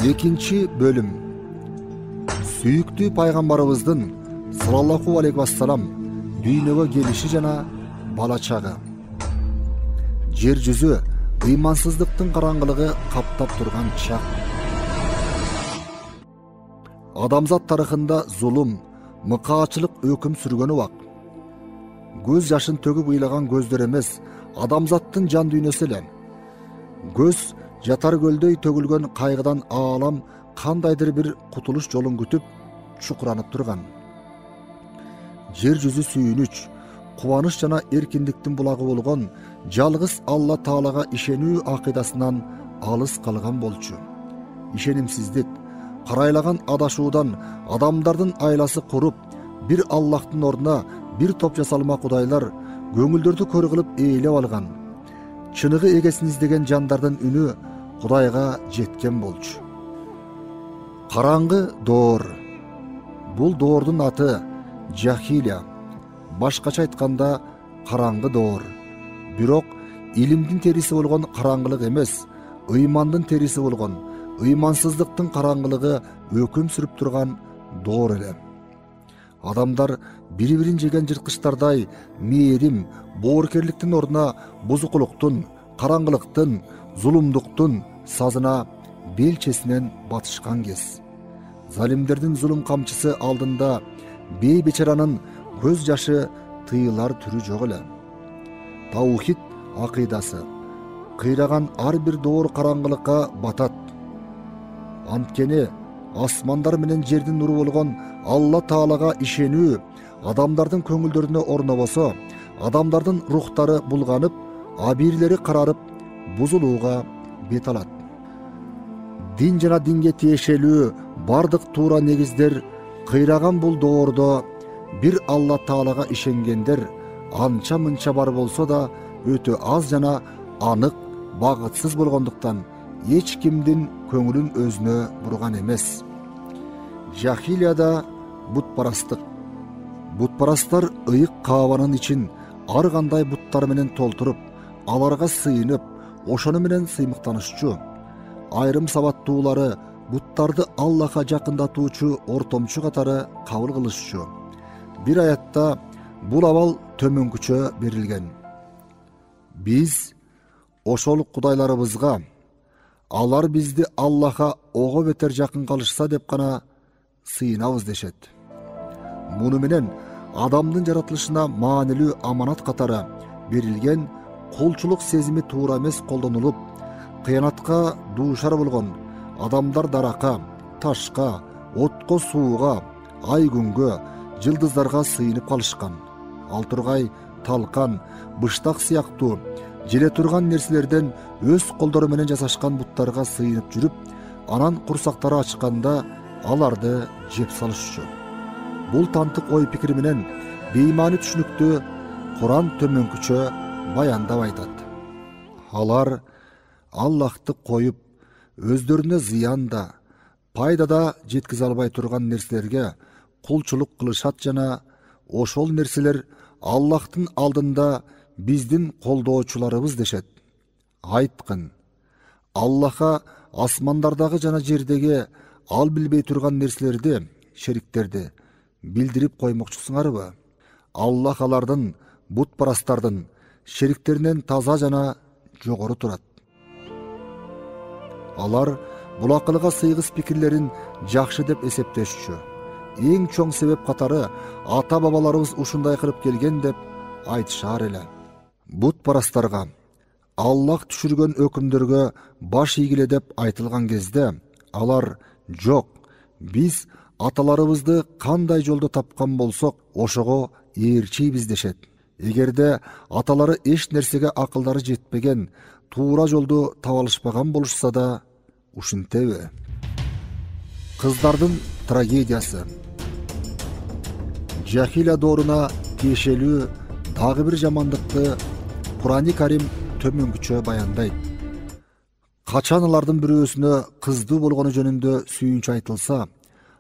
Экинчи бөлүм. Сүйүктүү пайгамбарыбыздын саллаллаху алейхи вассалам дүйнөгө келиши жана бала чагы. Жер жүзү ыймансыздыктын караңгылыгы каптап турган чак. Адамзат тарыхында зулум, мыкаачылык өкүм сүргөн убак. Көз жашын төгүп ыйлаган көздөр эмес, адамзаттын жан дүйнөсү эле. Көз жатар көлдөй төгүлгөн кайгыдан аалам кандайдыр бир кутулуш жолун күтүп чукуранып турган. Жер жүзү сүйүнүч, кубаныч жана эркиндиктин булагы болгон жалгыз Алла Таалага ишенүү акыйдасынан алыс калган болчу. Ишенимсиздик, карайлаган адашуудан адамдардын айласы куруп, бир Аллахтын ордуна бир топ жасалма кудайлар көңүлдөрдү көр кылып ээлеп алган. Чыныгы эгесин издеген жандардын үнү Кудайга жеткен болчу. Караңгы доор. Бул доордун аты Жахилия. Башкача айтканда караңгы доор. Бирок илимдин териси болгон караңгылык эмес, ыймандын териси болгон, ыймансыздыктын караңгылыгы өкүм сүрүп турган доор эле. Адамдар бири-бирин жеген жырткычтардай мээрим, боорукерликтин ордуна бузукулуктун, караңгылыктын, зулумдуктун сазына белчесинен батышкан кез. Залимдердин зулум камчысы алдында бейбечаранын көз жашы тыйылар түрү жок эле. Таухид акыйдасы. Кыйраган ар бир доор караңгылыкка батат. Анткени асмандар менен жердин нуру болгон Алла Таалага ишенүү адамдардын көңүлдөрүнө орнобосо, адамдардын рухтары булганып, абирлери карарып, бузулууга бет алат. Дин жана динге тиешелүү бардык туура негиздер кыйраган бул доордо бир Алла Таалага ишенгендер анча-мынча бар болсо да өтө аз жана анык, багытсыз болгондуктан эч кимдин көңүлүн өзүнө бурган эмес. Жахилияда бутпарастык. Бутпарастар ыйык каабанын ичин ар кандай буттар менен толтуруп, аларга сыйынып, ошону менен сыймыктанышчу. Айрым сабаттуулары буттарды Аллаха жакындатуучу ортомчу катары кабыл кылышчу. Бир аятта бул абал төмөнкүчө берилген. Биз ошол кудайларыбызга алар бизди Аллаха ого бетер жакын калышса деп гана сыйынабыз дешет. Муну менен адамдын жаратылышына маанилүү аманат катары берилген колчулук сезими туура эмес колдонулуп, кыянатка дуушар болгон адамдар даракка, ташка, отко, сууга, ай күнгө, жылдыздарга сыйынып калышкан. Ал тургай талкан, быштак сыяктуу желе турган нерселерден өз колдору менен жасашкан буттарга сыйынып жүрүп, анан курсактары ачканда аларды жеп салышчу. Бул тантык ой пикир менен беймани түшүнүктү Куран төмөнкүчө баяндап айтат. Алар Аллахты коюп, өздөрүнө зыян да, пайда да жеткизе албай турган нерселерге кулчулук кылышат жана ошол нерселер Аллахтын алдында биздин колдоочуларыбыз дешет. Айткын, Аллаха асмандардагы жана жердеги ал билбей турган нерселерди, шериктерди билдирип коймокчусуңарбы? Аллах алардын, бутпарастардын шериктеринен таза жана жогору турат. Алар бул акылга сыйгыс пикирлерин жакшы деп эсептешчү. Эң чоң себеп катары ата бабаларыбыз ушундай кылып келген деп айтышар эле. Бутпарастарга Аллах түшүргөн өкүмдөргө баш ийгиле деп айтылган кезде алар жок, биз аталарыбызды кандай жолдо тапкан болсок, ошого ээрчийбиз дешет. Эгерде аталары эч нерсеге акылдары жетпеген, туура жолду таба алышпаган болушса да, ушинтеби? Кыздардын трагедиясы. Жахилия дооруна тиешелүү дагы бир жамандыкты Курани Карим төмөнкүчө баяндайт. Качан алардын бирөөсүнө кыздуу болгону жөнүндө сүйүнчү айтылса,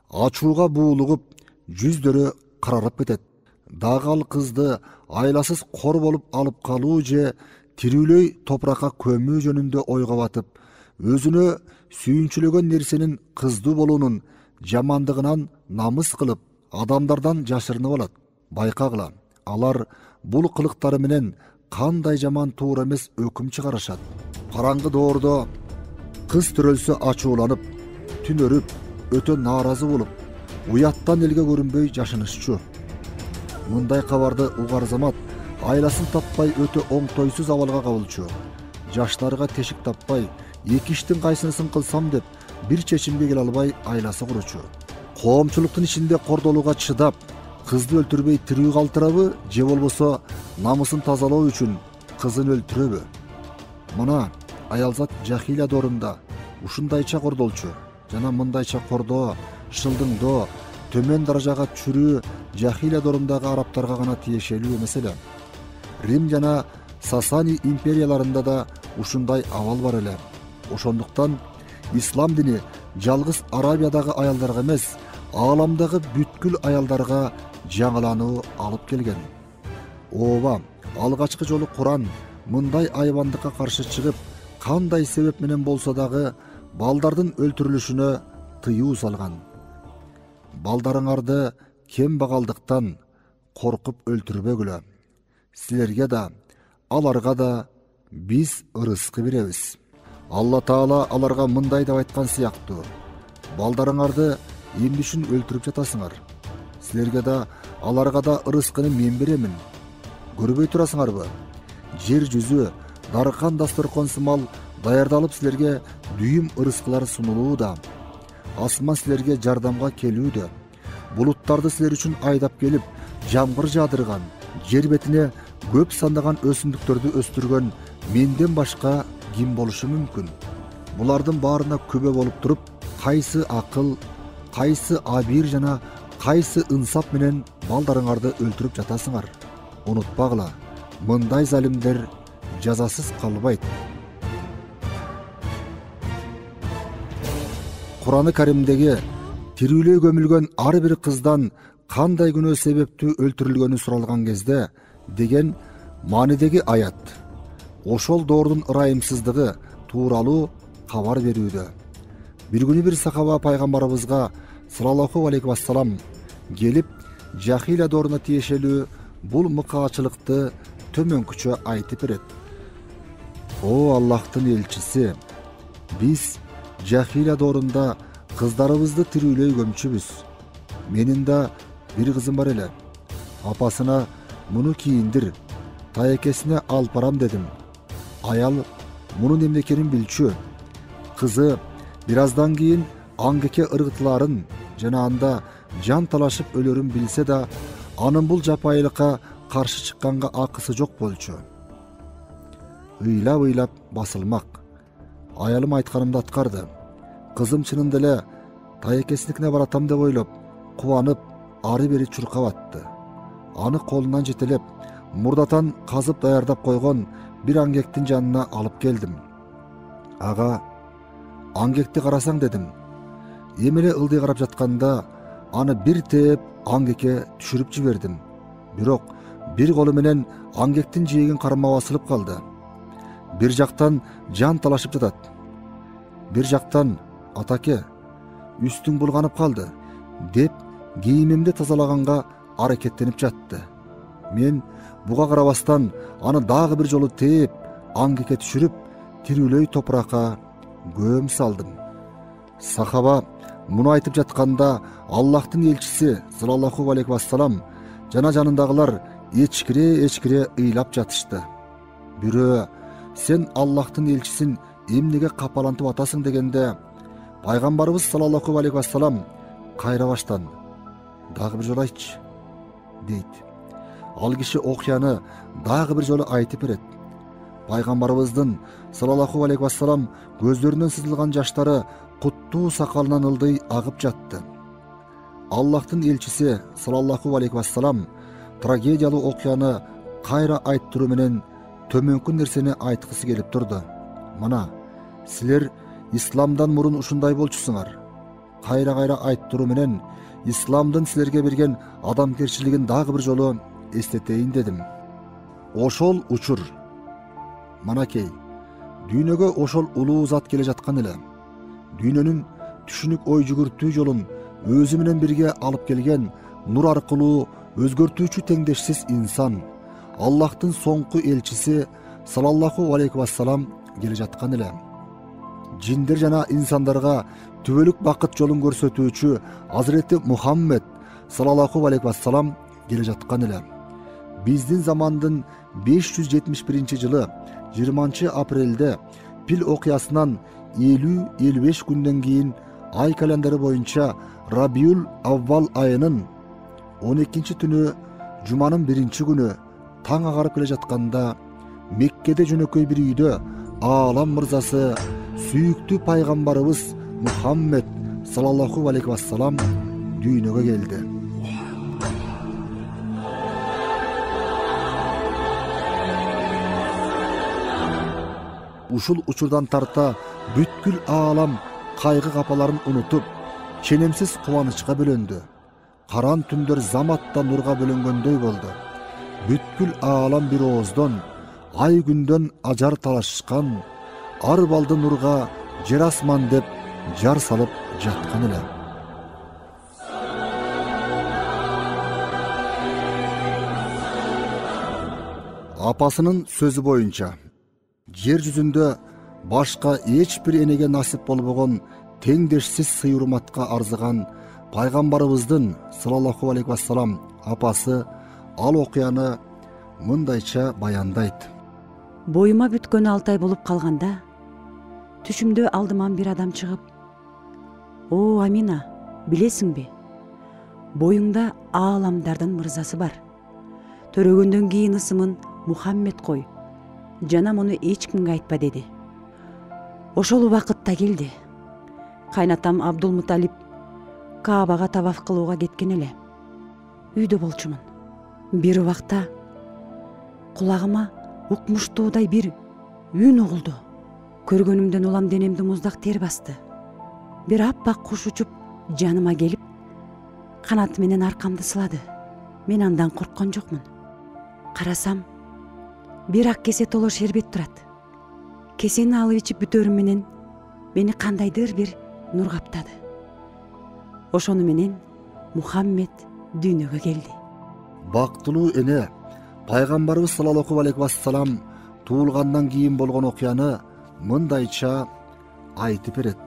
ачууга буулугуп, жүздөрү карарып кетет. Дагы ал кызды айласыз кор болуп алып калуу же тирүүлөй топуракка көмүү жөнүндө ойго батып, өзүнө сүйүнчүлөгөн нерсенин кыздуу болуунун жамандыгынан намыс кылып адамдардан жашырынып алат. Байкагыла, алар бул кылыктары менен кандай жаман туура эмес өкүм чыгарышат. Караңгы доордо кыз төрөлсө ачууланып, түнөрүп, өтө нааразы болуп, уяттан элге көрүнбөй жашынышчу. Мындай кабарды угар замат айласын таппай өтө оңтойсуз абалга кабылчу. Жаштарга тешик таппай, эки иштин кайсынысын кылсам деп бир чечимге келе албай айласы куручу. Коомчулуктун ичинде кордолууга чыдап, кызды өлтүрбөй тирүү калтырабы, же болбосо намысын тазалоо үчүн кызын өлтүрөбү? Мына аялзат жахилия доорунда ушундайча кордолчу жана мындайча кордоо, шылдыңдоо, төмөн даражага түшүрүү жахилия доорундагы арабтарга гана тиешелүү эмес эле. Рим жана Сасани империяларында да ушундай абал бар эле. Ошондуктан ислам дини жалгыз Арабиядагы аялдарга эмес, ааламдагы бүткүл аялдарга жаңылануу алып келген. Ооба, алгачкы жолу Куран мындай айбандыкка каршы чыгып, кандай себеп менен болсо дагы балдардын өлтүрүлүшүнө тыюу салган. Балдарыңарды кембагалдыктан коркуп өлтүрбөгүлө. Силерге да, аларга да биз ырыскы беребиз. Алла Таала аларга мындай деп айткан сыяктуу: балдарыңарды эмне үчүн өлтүрүп жатасыңар? Силерге да, аларга да ырыскыны мен беремин. Көрбөй турасыңарбы? Жер жүзү даркан дасторкон сымал даярдалып силерге дүйүм ырыскылар сунулууда. Асман силерге жардамга келүүдө. Булуттарды силер үчүн айдап келип, жамгыр жаадырган, жер бетине көп сандаган өсүмдүктөрдү өстүргөн менден башка ким болушу мүмкүн? Булардын баарына күбө болуп туруп, кайсы акыл, кайсы абир жана кайсы ынсап менен балдарыңарды өлтүрүп жатасыңар? Унутпагыла, мындай залимдер жазасыз калбайт. Кураны Каримдеги тирүүлөй көмүлгөн ар бир кыздан кандай күнөө себептүү өлтүрүлгөнү суралган кезде деген маанидеги аят ошол доордун ырайымсыздыгы тууралуу кабар берүүдө. Бир күнү бир сахаба пайгамбарыбызга саллаллаху алейхи вассалам келип, жахилия дооруна тиешелүү бул мыкаачылыкты төмөнкүчө айтып берет. О Аллахтын элчиси, биз жахилия доорунда кыздарыбызды тирүүлөй көмчүбүз. Менин да бир кызым бар эле. Апасына муну кийиндир, таекесине алып барам дедим. Аял мунун эмне экенин билчү. Кызы бир аздан кийин аңгеке ыргытыларын жана анда жан талашып өлөрүн билсе да, анын бул жапайылыкка каршы чыкканга акысы жок болчу. Ыйлап басылмак. Аялым айтканымды аткарды. Кызым чынында эле таекесиникине баратам деп ойлоп, кубанып, ары бери чуркап атты. Аны колунан жетелеп, мурдатан казып даярдап койгон бир аңгектин жанына алып келдим. Ага, аңгекти карасаң дедим. Эмеле ылдый карап жатканда аны бир тээп аңгекке түшүрүп жибердим. Бирок бир колу менен аңгектин жээгин кармап асылып калды. Бир жактан жан талашып жатат. Бир жактан атаке, үстүң булганып калды деп кийимимди тазалаганга аракеттенип жатты. Мен буга карабастан аны дагы бир жолу тээп, аңгекке түшүрүп, тирүүлөй топуракка көм салдым. Сахаба муну айтып жатканда Аллахтын элчиси саллаллаху алейхи вассалам жана жанындагылар эчкире ыйлап жатышты. Бирөө, сен Аллахтын элчисин эмнеге капалантып атасың дегенде, пайгамбарыбыз саллаллаху алейхи вассалам кайрабаштан: дагы бир жолу айтчы дейт. Ал киши окуяны дагы бир жолу айтып берет. Пайгамбарыбыздын саллаллаху алейхи вассалам көздөрүнөн сызылган жаштары куттуу сакалынан ылдый агып жатты. Аллахтын элчиси саллаллаху алейхи вассалам трагедиялуу окуяны кайра айттыруу менен төмөнкү нерсени айткысы келип турду. Мына, силер исламдан мурун ушундай болчусуңар. Кайра айттыруу менен исламдын силерге берген адамгерчилигин дагы бир жолу эстетейин дедим. Ошол учур, манакей, Дүйнөгө ошол улуу зат келе жаткан эле. Дүйнөнүн түшүнүк ой жүгүртүү жолун өзү менен бирге алып келген нур аркылуу өзгөртүүчү теңдешсиз инсан, Аллахтын соңку элчиси саллаллаху алейхи вассалам келе жаткан эле. Жиндер жана инсандарга түбөлүк бакыт жолун көрсөтүүчү Азирети Мухаммед саллаллаху алейхи вассалам келе жаткан эле. Биздин замандын 571 жылы 20 апрелде пил окуясынан 50-55 күндөн кийин ай календары боюнча Рабиул Аввал айынын 12 түнү жуманын 1 күнү таң агарып келе жатканда Меккеде жөнөкөй бир үйдө аалам мырзасы сүйүктүү пайгамбарыбыз Мухаммед саллаллаху алейхи вассалам дүйнөгө келди. Ушул учурдан тарта бүткүл аалам кайгы капаларын унутуп, ченемсиз кубанычка бөлөндү. Каран түндөр заматта нурга бөлөнгөндөй болду. Бүткүл аалам бир ооздон, ай күндөн ажар талашышкан, ар балды нурга жер асман деп жар салып жаткан эле. Апасынын сөзү боюнча, жер жүзүндө башка эч бир энеге насип болбогон теңдешсиз сый-урматка арзыган пайгамбарыбыздын саллаллаху алейхи вассалам апасы ал окуяны мындайча баяндайт. Боюма бүткөнү 6 ай болуп калганда, түшүмдө алдыман бир адам чыгып: "О, Амина, билесиңби? Боюңда ааламдардын мырзасы бар. Төрөгөндөн кийин ысымын Мухаммед кой. Жана муну эч кимге айтпа" деди. Ошол убакытта келди. Кайнатам Абдулмуталип Каабага таваф кылууга кеткен эле. Үйдө болчумун. Бир убакта кулагыма укмуштуудай бир үн угулду. Көргөнүмдөн улам денемди муздак тер басты. Бир аппак куш учуп жаныма келип, канаты менен аркамды сылады. Мен андан корккон жокмун. Карасам, бир ак кесе толо шербет турат. Кесени алып ичип бүтөрүм менен мени кандайдыр бир нур каптады. Ошону менен Мухаммед дүйнөгө келди. Бактылуу эне пайгамбарыбыз саллаллаху алейхи вассалам туулгандан кийин болгон окуяны мындайча айтып берет.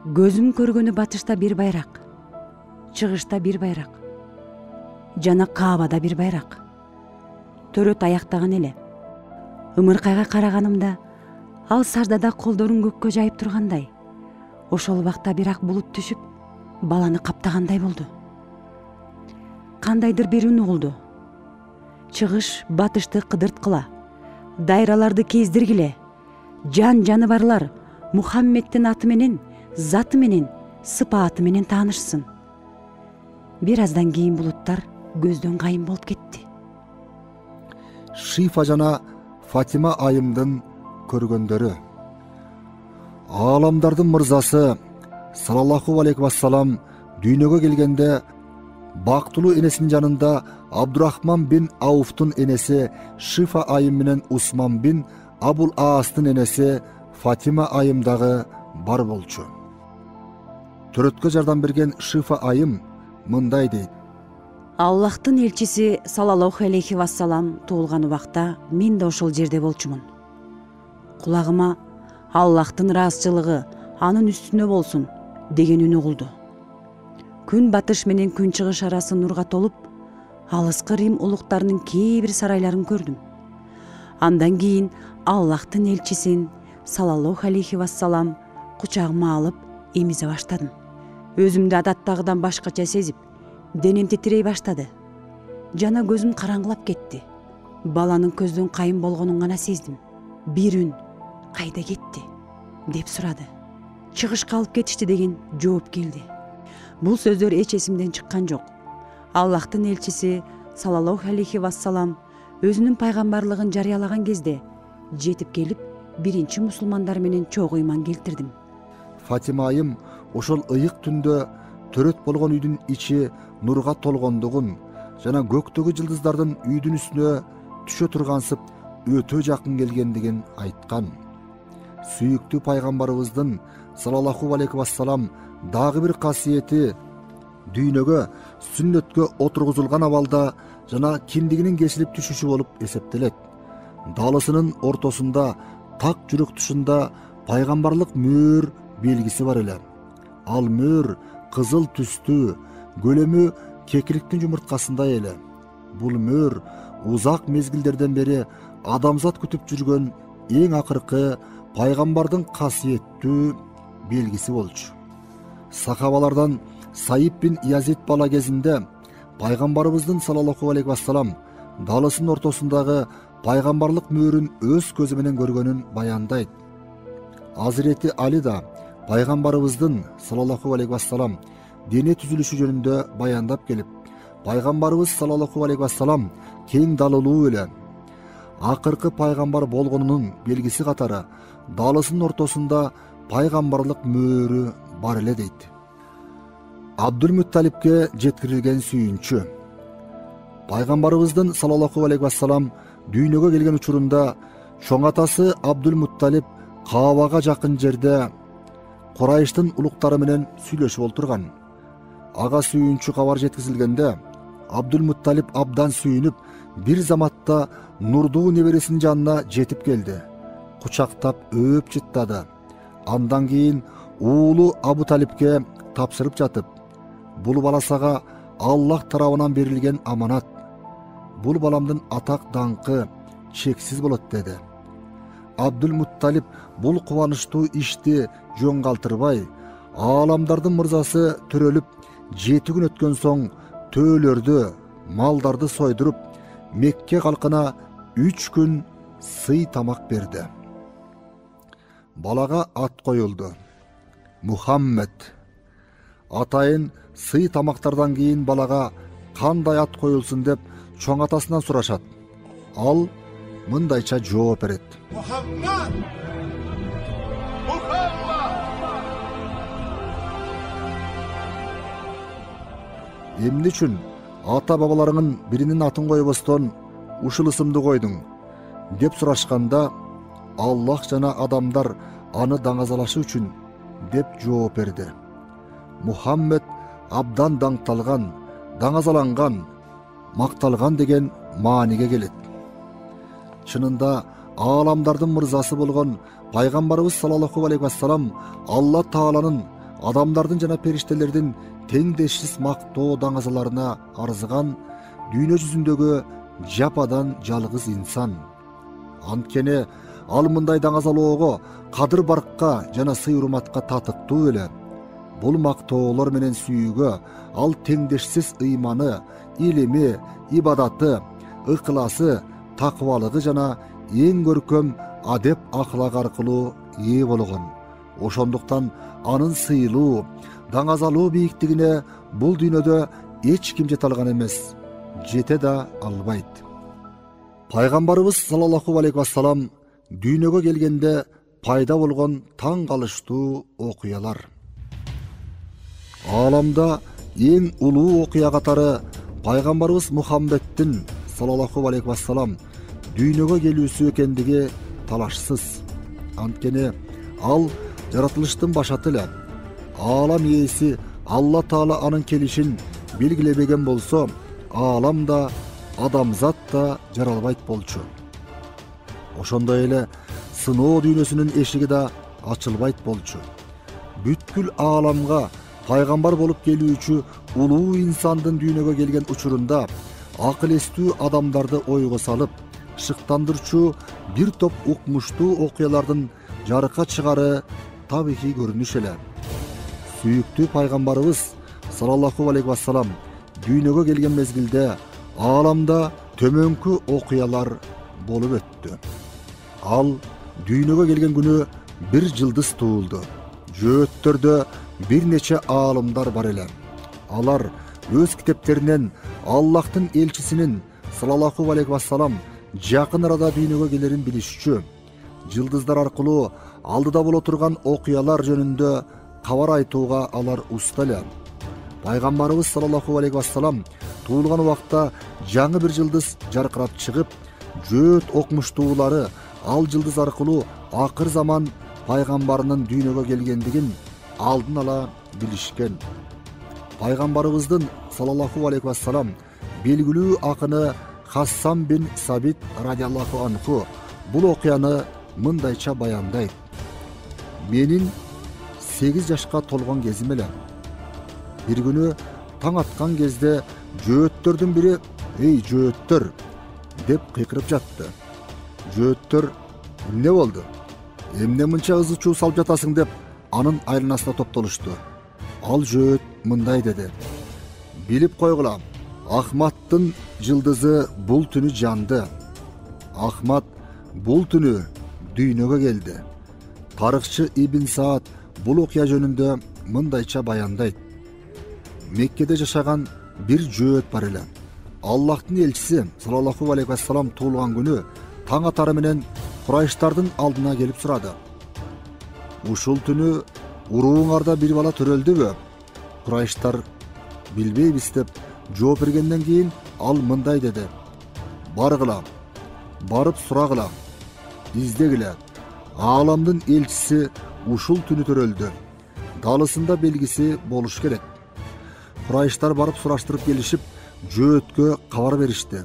Көзүм көргөнү батышта бир байрак, чыгышта бир байрак, жана Каабада бир байрак. Төрөт аяктаган эле. Ымыркайга караганымда ал саждада колдорун көккө жайып тургандай. Ошол убакта бир ак булут түшүп, баланы каптагандай болду. Кандайдыр бир үн угулду. Чыгыш батышты кыдырткыла, дайраларды кездиргиле, жаны барлар Мухаммеддин аты менен, заты менен, сыпааты менен таанышсын. Бир аздан кийин булуттар көздөн кайын болуп кетти. Шифа жана Фатима айымдын көргөндөрү. Ааламдардын мырзасы саллаллаху алейхи вассалам дүйнөгө келгенде бактылуу энесинин жанында Абдурахман бин Ауфтун энеси Шифа айым менен Усман бин Абул Астын энеси Фатима айым дагы бар болчу. Төрөткө жардам берген Шифа айым мындай дейт: Аллахтын элчиси саллаллаху алейхи вассалам туулган убакта мен да ошол жерде болчумун. Кулагыма Аллахтын ыраазычылыгы анын үстүнө болсун деген үн угулду. Күн батыш менен күн чыгыш арасы нурга толуп, алыскы Рим улуктарынын кээ бир сарайларын көрдүм. Андан кийин Аллахтын элчисин саллаллаху алейхи вассалам кучагыма алып эмизе баштадым. Өзүмдү адаттагыдан башкача сезип, денем титирей баштады. Жана көзүм караңгылап кетти. Баланын көздөн кайын болгонун гана сездим. Бир үн: "Кайда кетти?" деп сурады. "Чыгышка алып кетишти" деген жооп келди. Бул сөздөр эч эсимден чыккан жок. Аллахтын элчиси саллаллаху алейхи вассалам өзүнүн пайгамбарлыгын жарыялаган кезде жетип келип, биринчи мусулмандар менен чогуу ыйман келтирдим. Фатима айым ошол ыйык түндө төрөт болгон үйдүн ичи нурга толгондугун жана көктөгү жылдыздардын үйдүн үстүнө түшө тургансып өтө жакын келгендигин айткан. Сүйүктүү пайгамбарыбыздын саллаллаху алейхи вассалам дагы бир касиети дүйнөгө сүннөткө отургузулган абалда жана киндигинин кесилип түшүшү болуп эсептелет. Далысынын ортосунда так жүрөк тушунда пайгамбарлык мөөр белгиси бар эле. Ал мөөр кызыл түстүү, көлөмү кекиликтин жумурткасындай эле. Бул мөөр узак мезгилдерден бери адамзат күтүп жүргөн эң акыркы пайгамбардын касиеттүү белгиси болчу. Сахабалардан Саиб бин Язид бала кезинде пайгамбарыбыздын саллаллаху алейхи вассалам далысынын ортосундагы пайгамбарлык мөөрүн өз көзү менен көргөнүн баяндайт. Азирети Али да пайгамбарыбыздын саллаллаху алейхи вассалам дене түзүлүшү жөнүндө баяндап келип, пайгамбарыбыз саллаллаху алейхи вассалам кең далылуу эле акыркы пайгамбар болгонунун белгиси катары далысынын ортосунда пайгамбарлык мөөрү бар эле дейт. Абдул-Мутталибке жеткирилген сүйүнчү. Пайгамбарыбыздын саллаллаху алейхи вассалам дүйнөгө келген учурунда чоң атасы Абдул-Мутталиб Каабага жакын жерде Курайштын улуктары менен сүйлөшүп отурган. Ага сүйүнчү кабар жеткизилгенде Абдул-Мутталиб абдан сүйүнүп, бир заматта нурдуу небересинин жанына жетип келди. Кучактап өөп жыттады. Андан кийин уулу Абу Талибке тапшырып жатып, бул бала сага Аллах тарабынан берилген аманат. Бул баламдын атак даңкы чексиз болот деди. Абдул-Мутталиб бул кубанычтуу ишти жөн калтырбай, ааламдардын мырзасы төрөлүп, 7 күн өткөн соң төөлөрдү, малдарды сойдуруп, Мекке калкына 3 күн сый тамак берди. Балага ат коюлду. Мухаммед. Атайын сый тамактардан кийин балага кандай ат коюлсун деп чоң атасынан сурашат. Ал мындайча жооп берет. Мухаммед! Эмне үчүн ата бабаларыңын биринин атын койбостон ушул ысымды койдуң деп сурашканда, Аллах жана адамдар аны даңазалашы үчүн деп жооп берди. Мухаммед абдан даңкталган, даңазаланган, макталган деген мааниге келет. Чынында ааламдардын мырзасы болгон пайгамбарыбыз саллаллаху алейхи вассалам Алла Тааланын адамдардын жана периштелердин теңдешсиз мактоо даңазаларына арзыган дүйнө жүзүндөгү жападан жалгыз инсан. Анткени ал мындай даңазалоого, кадыр баркка жана сый урматка татыктуу эле. Бул мактоолор менен сүйүүгө ал теңдешсиз ыйманы, илими, ибадаты, ыкласы, такыбалыгы жана эң көркөм адеп ахлак аркылуу ээ болгон. Ошондуктан анын сыйлуу, даңазалуу бийиктигине бул дүйнөдө эч ким жете алган эмес, жете да албайт. Пайгамбарыбыз саллаллаху алейхи вассалам дүйнөгө келгенде пайда болгон таң калыштуу окуялар. Ааламда эң улуу окуя катары пайгамбарыбыз Мухаммеддин саллаллаху алейхи вассалам дүйнөгө келүүсү экендиги талашсыз. Анткени ал жаратылыштын башаты эле. Аалам ээси Алла Таала анын келишин белгилебеген болсо, аалам да, адамзат да жаралбайт болчу. Ошондой эле сыноо дүйнөсүнүн эшиги да ачылбайт болчу. Бүткүл ааламга пайгамбар болуп келүүчү улуу инсандын дүйнөгө келген учурунда акыл эстүү адамдарды ойго салып, шыктандырчу бир топ укмуштуу окуялардын жарыкка чыгары табигый көрүнүш эле. Сүйүктүү пайгамбарыбыз саллаллаху алейхи вассалам дүйнөгө келген мезгилде ааламда төмөнкү окуялар болуп өттү. Ал дүйнөгө келген күнү бир жылдыз туулду. Жөөттөрдө бир нече аалымдар бар эле. Алар өз китептеринен Аллахтын элчисинин саллаллаху алейхи вассалам жакын арада дүйнөгө келерин билишчү. Жылдыздар аркылуу алдыда боло турган окуялар жөнүндө кабар айтууга алар уста эле. Пайгамбарыбыз саллаллаху алейхи вассалам туулган убакта жаңы бир жылдыз жаркырап чыгып, Жөөт окумуштуулары ал жылдыз аркылуу акыр заман пайгамбарынын дүйнөгө келгендигин алдын ала билишкен. Пайгамбарыбыздын саллаллаху алейхи вассалам белгилүү акыны Хассан бин Сабит радиаллаху анху бул окуяны мындайча баяндайт. Менин 8 жашка толгон кезим эле. Бир күнү таң аткан кезде жөөттөрдүн бири "Эй жөөттөр" деп кыйкырып жатты. Жөөттөр "Эмне болду? Эмне мынча ызы чуу салып жатасың?" деп анын айланасына топтолушту. Ал жөөт мындай деди: "Билип койгула, Ахматтын жылдызы бул түнү жанды. Ахмат бул түнү дүйнөгө келди." Тарыхчы Ибн Саад бул окуя жөнүндө мындайча баяндайт. Меккеде жашаган бир жөөт бар эле. Аллахтын элчиси саллаллаху алейхи вассалам туулган күнү таң атары менен Курайштардын алдына келип сурады: "Ушул түнү урууңарда бир бала төрөлдүбү?" Курайштар "Билбейбиз" деп жооп бергенден кийин ал мындай деди: "Баргыла, барып сурагыла, издегиле. Ааламдын элчиси ушул түнү төрөлдү. Далысында белгиси болуш керек." Курайштар барып сураштырып келишип, жөөткө кабар беришти.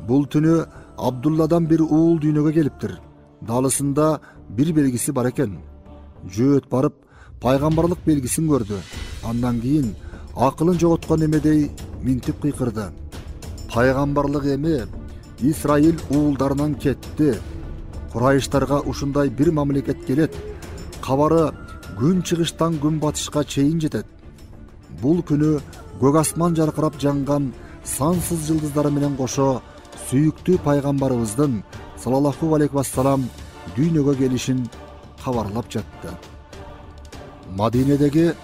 "Бул түнү Абдулладан бир уул дүйнөгө келиптир. Далысында бир белгиси бар экен." Жөөт барып пайгамбарлык белгисин көрдү. Андан кийин акылын жоготкон эмедей минтип кыйкырды: "Пайгамбарлык эми Исраил уулдарынан кетти. Курайштарга ушундай бир мамлекет келет. Кабары күн чыгыштан күн батышка чейин жетет. Бул күнү көк асман жаркырап жанган сансыз жылдыздары менен кошо сүйүктүү пайгамбарыбыздын саллаллаху алейхи вассалам дүйнөгө келишин кабарлап жатты." Мадинедеги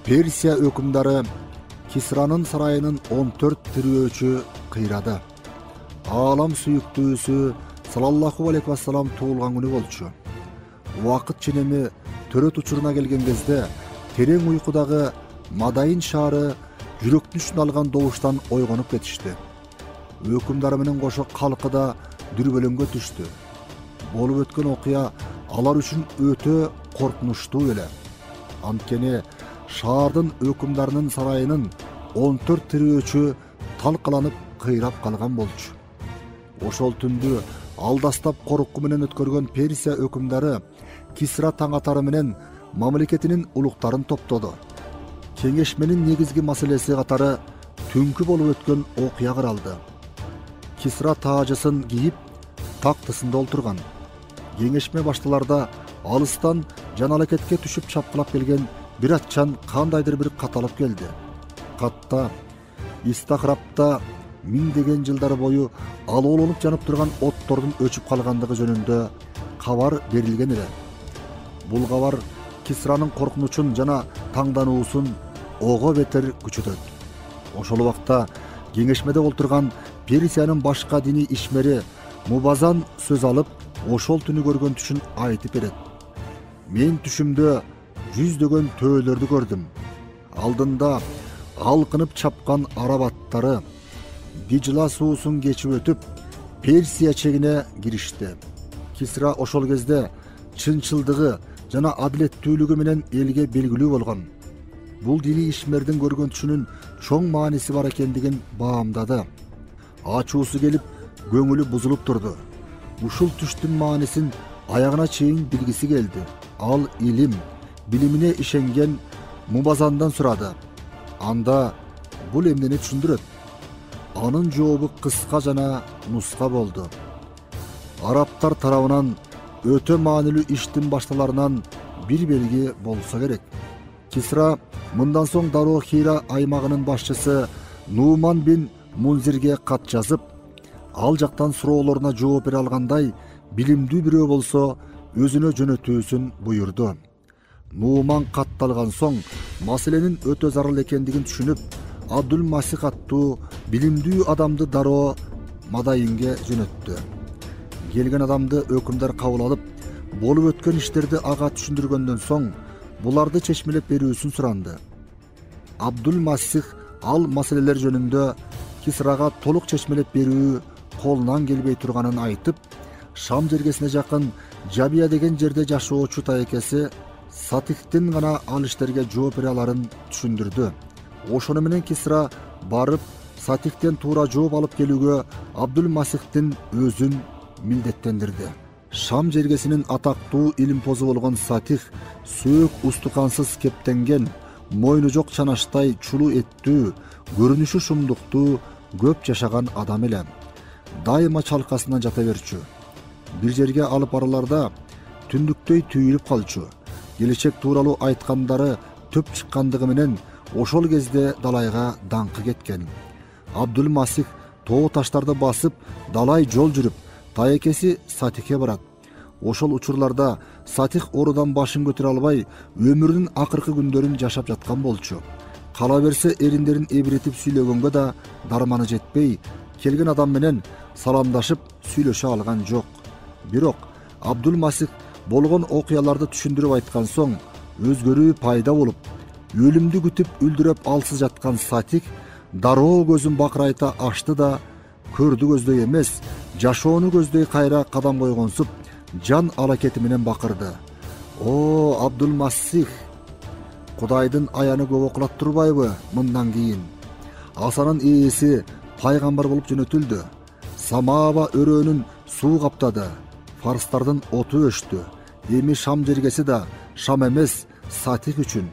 Персия өкүмдары Кисранын сарайынын 14 тирөөчү кыйрады. Аалам сүйүктүүсү саллаллаху алейхи вассалам туулган күнү болчу. Убакыт ченеми төрөт учуруна келген кезде терең уйкудагы Мадайын шаары жүрөктүн үчүн алган добуштан ойгонуп кетишти. Өкүмдары менен кошо калкы да дүрбөлөңгө түштү. Болуп өткөн окуя алар үчүн өтө коркунучтуу эле. Анткени шаардын өкүмдарынын сарайынын 14 тирөөчү талкаланып кыйрап калган болчу. Ошол түндү алдастап корку менен өткөргөн Персия өкүмдары Кисра таң атары менен мамлекетинин улуктарын топтоду. Кеңешменин негизги маселеси катары түнкү болуп өткөн окуя кыралды. Кисра таажысын кийип тактысында олтурган. Кеңешме башталарда алыстан жаналакетке түшүп чапкылап келген бир атчан кандайдыр бир кат алып келди. Катта Истахрапта миңдеген жылдар бою алоолонуп жанып турган оттордун өчүп калгандыгы жөнүндө кабар берилген эле. Бул кабар Кисранын коркунучун жана таңдануусун ого бетер күчөтөт. Ошол убакта кеңешмеде олтурган Персиянын башка диний ишмери Мубазан сөз алып, ошол түнү көргөн түшүн айтып берет. "Мен түшүмдө жүздөгөн төөлөрдү көрдүм. Алдында алкынып чапкан араб аттары Дижла суусун кечип өтүп, Персия чегине киришти. Кисра ошол кезде чынчылдыгы жана адилеттүүлүгү менен элге белгилүү болгон. Бул диний ишмердин көргөн түшүнүн чоң мааниси бар экендигин баамдады. Ачуусу келип, көңүлү бузулуп турду. Ушул түштүн маанисин аягына чейин билгиси келди. Ал илим, билимине ишенген Мубазандан сурады. Анда бул эмнени түшүндүрөт? Анын жообу кыска жана нуска болду. Арабтар тарабынан өтө маанилүү иштин башталарынан бир белги болсо керек. Кисра мындан соң дароо Хира аймагынын башчысы Нуман бин Мунзирге кат жазып, ал жактан суроолоруна жооп бере алгандай билимдүү бирөө болсо өзүнө жөнөтүүсүн буйурду. Нуман катталган соң маселенин өтө зарыл экендигин түшүнүп, Абдул Масих аттуу билимдүү адамды дароо Мадайынге жөнөттү. Келген адамды өкүмдар кабыл алып, болуп өткөн иштерди ага түшүндүргөндөн соң буларды чечмелеп берүүсүн суранды. Абдул Масих ал маселелер жөнүндө Кисрага толук чечмелеп берүү колунан келбей турганын айтып, Шам жергесине жакын Жабия деген жерде жашоочу тайекеси Сатихтин гана ал иштерге жооп бере аларын түшүндүрдү. Ошону менен Кисра барып Сатихтен туура жооп алып келүүгө Абдул-Масихтин өзүн милдеттендирди. Шам жергесинин атактуу илимпозу болгон Сатих сөөк устукансыз кептенген, мойну жок чанаштай чулуу эттүү, көрүнүшү шумдуктуу, көп жашаган адам эле. Дайыма чалкасынан жата берчү. Бир жерге алып барыларда түндүктөй түйүлүп калчу. Келечек тууралуу айткандары төп чыккандыгы менен ошол кезде далайга даңкы кеткен. Абдул-Масих тоо таштарды басып, далай жол жүрүп, тайекеси Сатихке барат. Ошол учурларда Сатих орудан башын көтөрө албай, өмүрүнүн акыркы күндөрүн жашап жаткан болчу. Кала берсе эриндерин эбиретип сүйлөгөнгө да дарманы жетпей, келген адам менен саламдашып сүйлөшө алган жок. Бирок Абдул-Масих болгон окуяларды түшүндүрүп айткан соң, өзгөрүү пайда болуп, өлүмдү күтүп үлдүрөп алсыз жаткан Сатих дароо көзүн бакырайта ачты да, көрдү көздөй эмес, жашоону көздөй кайра кадам койгонсуп, жан алакети менен бакырды. О, Абдул-Масих, Кудайдын аяны көп окулат турбайбы мындан кийин? Асанын ээси пайгамбар болуп жөнөтүлдү. Самаба өрөөнүн суу каптады. Фарстардын оту өчтү. Эми Шам жергеси да Шам эмес, Сатих үчүн.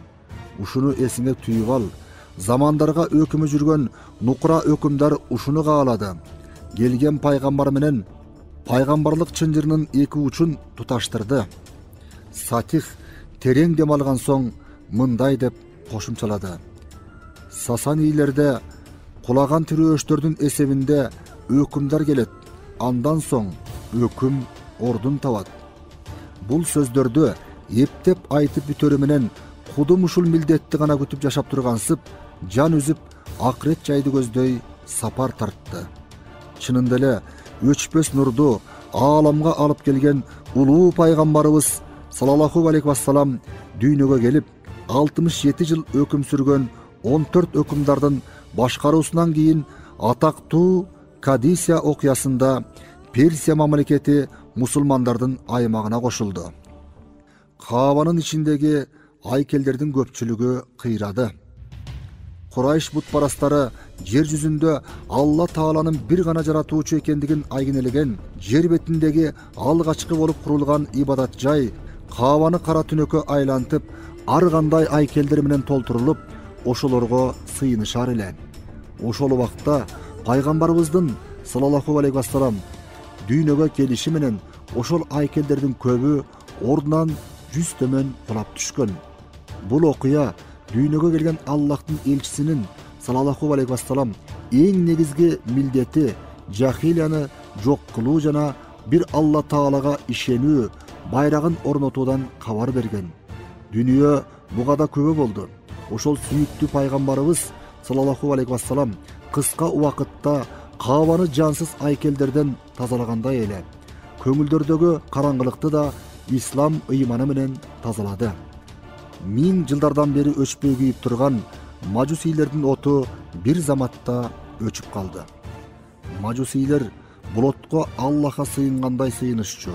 Ушуну эсиңе түйүп ал. Замандарга өкүмү жүргөн нукура өкүмдар ушуну каалады. Келген пайгамбар менен пайгамбарлык чынжырынын эки учун туташтырды. Сатих терең дем алган соң мындай деп кошумчалады. Сасанийлерде кулаган тирөөчтөрдүн эсебинде өкүмдар келет. Андан соң өкүм ордун табат. Бул сөздөрдү эптеп айтып бүтөрү менен кудум ушул милдетти гана күтүп жашап тургансып, жан үзүп, акырет жайды көздөй сапар тартты. Чынында эле өчпөс нурду ааламга алып келген улуу пайгамбарыбыз саллаллаху алейхи вассалам дүйнөгө келип, 67 жыл өкүм сүргөн 14 өкүмдардын башкаруусунан кийин атактуу Кадисия окуясында Персия мамлекети мусулмандардын аймагына кошулду. Каабанын ичиндеги айкелдердин көпчүлүгү кыйрады. Курайш бутпарастары жер жүзүндө Алла Тааланын бир гана жаратуучу экендигин айгинелеген, жер бетиндеги алгачкы болуп курулган ибадат жай Каабаны кара түнөккө айлантып, ар кандай айкелдер менен толтурулуп, ошолорго сыйынышар эле. Ошол убакта пайгамбарыбыздын саллаллаху алейхи вассалам дүйнөгө келиши менен ошол айкелдердин көбү ордунан жүз төмөн кулап түшкөн. Бул окуя дүйнөгө келген Аллахтын элчисинин саллаллаху алейхи вассалам эң негизги милдети жахилияны жок кылуу жана бир Алла Таалага ишенүү, байрагын орнотуудан кабар берген. Дүйнө буга да күбө болду. Ошол сүйүктүү пайгамбарыбыз саллаллаху алейхи вассалам кыска убакытта Каабаны жансыз айкелдерден тазалагандай эле көңүлдөрдөгү караңгылыкты да ислам ыйманы менен тазалады. 1000 жылдардан бери өчпөй күйүп турган мажусилердин оту бир заматта өчүп калды. Мажусилер булотко Аллахка сыйынгандай сыйынышчу.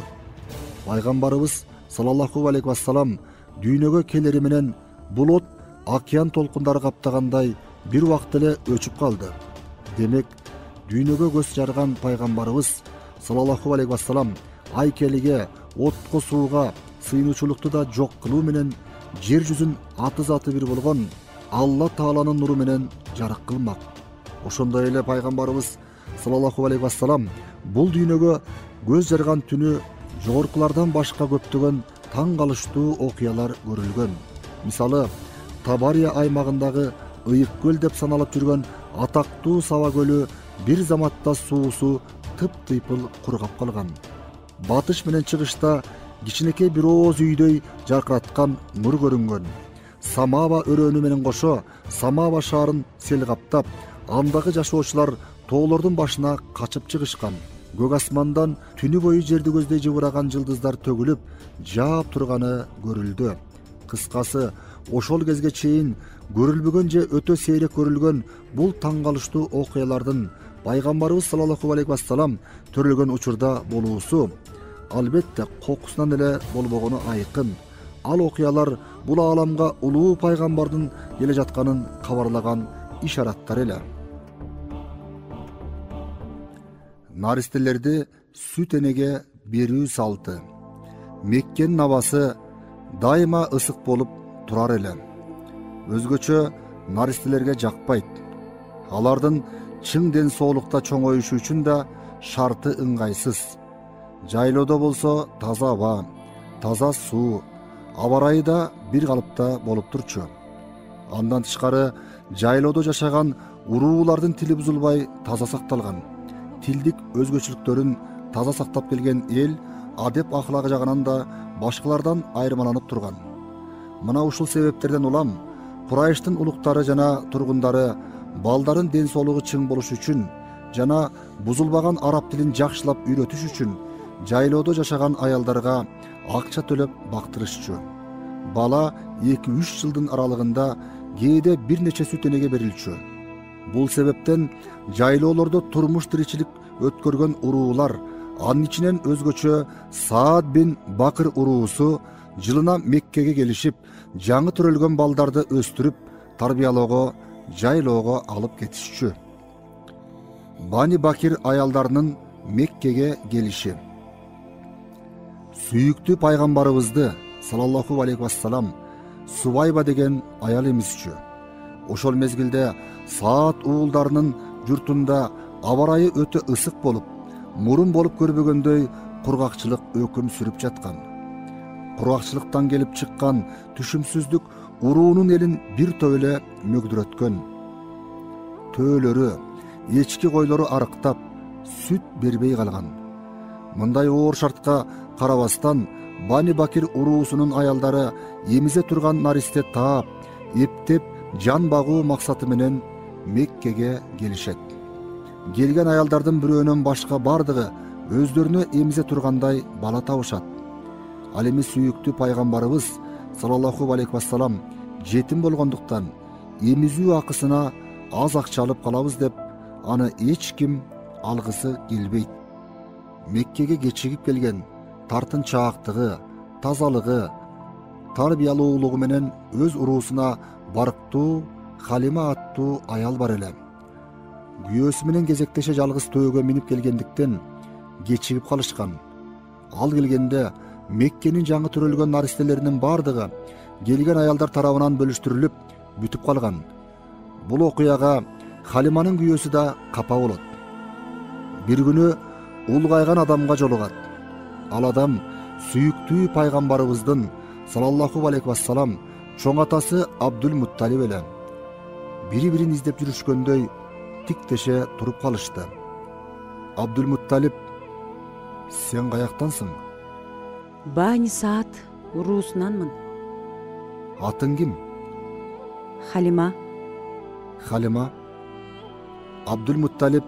Пайгамбарыбыз саллаллаху алейхи вассалам дүйнөгө келери менен булот океан толкундары каптагандай бир убакыт эле өчүп калды. Демек, дүйнөгө көз жарган пайгамбарыбыз саллаллаху алейхи вассалам айкелиге, отко, сууга сыйынуучулукту да жок кылуу менен жер жүзүн аты заты бир болгон Алла Тааланын нуру менен жарык кылмак. Ошондой эле пайгамбарыбыз саллаллаху алейхи вассалам бул дүйнөгө көз жарган түнү жогоркулардан башка көптөгөн таң калыштуу окуялар көрүлгөн. Мисалы, Табария аймагындагы Ыйык көл деп саналып жүргөн атактуу Саба көлү бир заматта суусу тып-тыйпыл кургап калган. Батыш менен чыгышта кичинекей бир ооз үйдөй жаркыраткан нур көрүнгөн. Самаба өрөөнү менен кошо Самаба шаарын сел каптап, андагы жашоочулар тоолордун башына качып чыгышкан. Көк асмандан түнү бою жерди көздөй жыбыраган жылдыздар төгүлүп, жаап турганы көрүлдү. Кыскасы, ошол кезге чейин көрүлбөгөн же өтө сейрек көрүлгөн бул таң калыштуу окуялардын Пайгамбарыбыз саллаллаху алейхи вассалам төрөлгөн учурда болуусу албетте кокусунан эле болбогону айкын. Ал окуялар бул ааламга улуу пайгамбардын келе жатканын кабарлаган ишараттар эле. Наристелерди сүт энеге берүү салты. Меккенин абасы дайыма ысык болуп турар эле. Өзгөчө наристелерге жакпайт. Алардын чың ден соолукта чоңоюшу үчүн да шарты ыңгайсыз. Жайлоодо болсо таза аба, таза суу, аба ырайы да бир калыпта болуп турчу. Андан тышкары жайлоодо жашаган уруулардын тили бузулбай таза сакталган. Тилдик өзгөчөлүктөрүн таза сактап келген эл адеп ахлагы жагынан да башкалардан айырмаланып турган. Мына ушул себептерден улам Курайштын улуктары жана тургундары балдарын ден соолугу чың болуш үчүн жана бузулбаган араб тилин жакшылап үйрөтүш үчүн жайлоодо жашаган аялдарга акча төлөп бактырышчу. Бала 2-3 жылдын аралыгында кээде бир нече сүт энеге берилчү. Бул себептен жайлоолордо турмуш тиричилик өткөргөн уруулар, анын ичинен өзгөчө Саад бин Бакыр уруусу жылына Меккеге келишип, жаңы төрөлгөн балдарды өстүрүп, тарбиялоого, жайлоого алып кетишчү. Бани Бакир аялдарынын Меккеге келиши. Сүйүктүү пайгамбарыбызды саллаллаху алейхи вассалам Субайба деген аял эмизчү. Ошол мезгилде Саад уулдарынын журтунда аба ырайы өтө ысык болуп, мурун болуп көрбөгөндөй кургакчылык өкүм сүрүп жаткан. Кургакчылыктан келип чыккан түшүмсүздүк уруунун элин бир топ эле мөгдүрөткөн. Төөлөрү, эчки койлору арыктап, сүт бербей калган. Мындай оор шартка карабастан Бани Бакир уруусунун аялдары эмизе турган наристе таап, эптеп жан багуу максаты менен Меккеге келишет. Келген аялдардын бирөөнөн башка бардыгы өздөрүнө эмизе тургандай бала табышат. Ал эми сүйүктүү пайгамбарыбыз саллаллаху алейхи вассалам жетим болгондуктан эмизүү акысына аз акча алып калабыз деп, аны эч ким алгысы келбейт. Меккеге кечигип келген тартынчаактыгы, тазалыгы, тарбиялуулугу менен өз уруусуна барктуу Халима аттуу аял бар эле. Күйөөсү менен кезектеше жалгыз төөгө минип келгендиктен кечигип калышкан. Ал келгенде Меккенин жаңы төрөлгөн наристелеринин бардыгы келген аялдар тарабынан бөлүштүрүлүп бүтүп калган. Бул окуяга Халиманын күйөөсү да капа болот. Бир күнү улгайган адамга жолугат. Ал адам сүйүктүү пайгамбарыбыздын саллаллаху алейхи вассалам чоң атасы Абдул Мутталиб эле. Бири-бирин издеп жүрүшкөндөй тиктеше туруп калышты. Абдул Мутталиб: "Сен каяктансың?" Бани Саад уруусунанмын. "Атың ким?" Халима. Халима. Абдул Мутталиб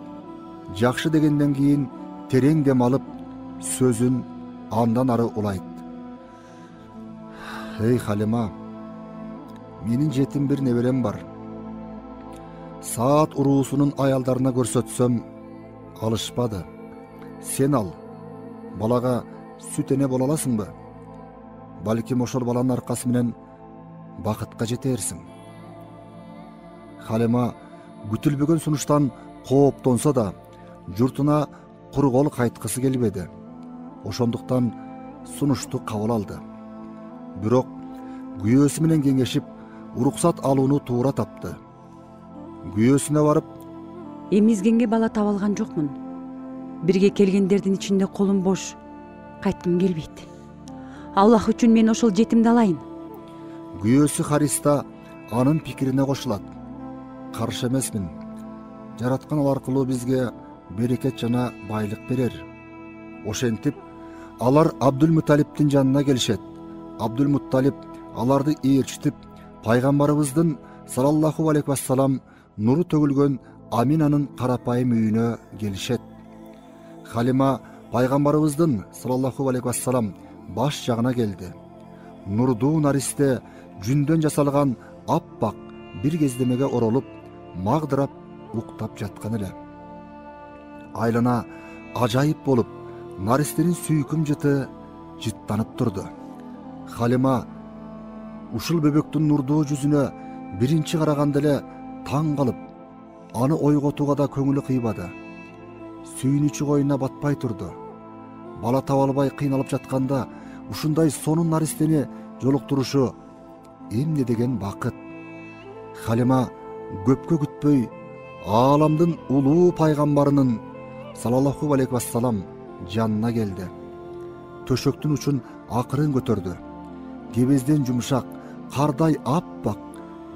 жакшы дегенден кийин терең дем алып, сөзүн андан ары улайт. "Эй Халима, менин жетим бир неберем бар. Саад уруусунун аялдарына көрсөтсөм алышпады. Сен ал, балага сүт эне боло аласыңбы? Балким ошол баланын аркасы менен бакытка жетерсиң." Халима күтүлбөгөн сунуштан кооптонсо да, журтуна кур кол кайткысы келбеди. Ошондуктан сунушту кабыл алды. Бирок күйөөсү менен кеңешип, уруксат алууну туура тапты. Күйөөсүнө барып: "Эмизгенге бала таба алган жокмун. Бирге келгендердин ичинде колум бош, кайткым келбейт. Аллах үчүн мен ошол жетимди алайын." Күйөөсү Хариста анын пикирине кошулат. "Каршы эмесмин. Жараткан ал аркылуу бизге берекет жана байлык берер." Ошентип, алар Абдул Мутталибдин жанына келишет. Абдул Мутталиб аларды ээрчитип, пайгамбарыбыздын саллаллаху алейхи вассалам нуру төгүлгөн Аминанын карапайым үйүнө келишет. Халима пайгамбарыбыздын саллаллаху алейхи вассалам баш жагына келди. Нурдуу наристе жүндөн жасалган аппак бир кездемеге оролуп, магдырап уктап жаткан эле. айлана ажайып болуп, наристенин сүйкүм жыты жыттанып турду. Халима ушул бөбөктүн нурдуу жүзүнө биринчи караганда эле таң калып, аны ойготууга да көңүлү кыйбады. Сүйүнүчү коюна батпай турду. Бала таба албай кыйналып жатканда ушундай сонун наристени жолуктурушу эмне деген бакыт. Халима көпкө күтпөй ааламдын улуу пайгамбарынын саллаллаху алейхи вассалам жанына келди. Төшөктүн учун акырын көтөрдү. Кебезден жумшак, кардай аппак,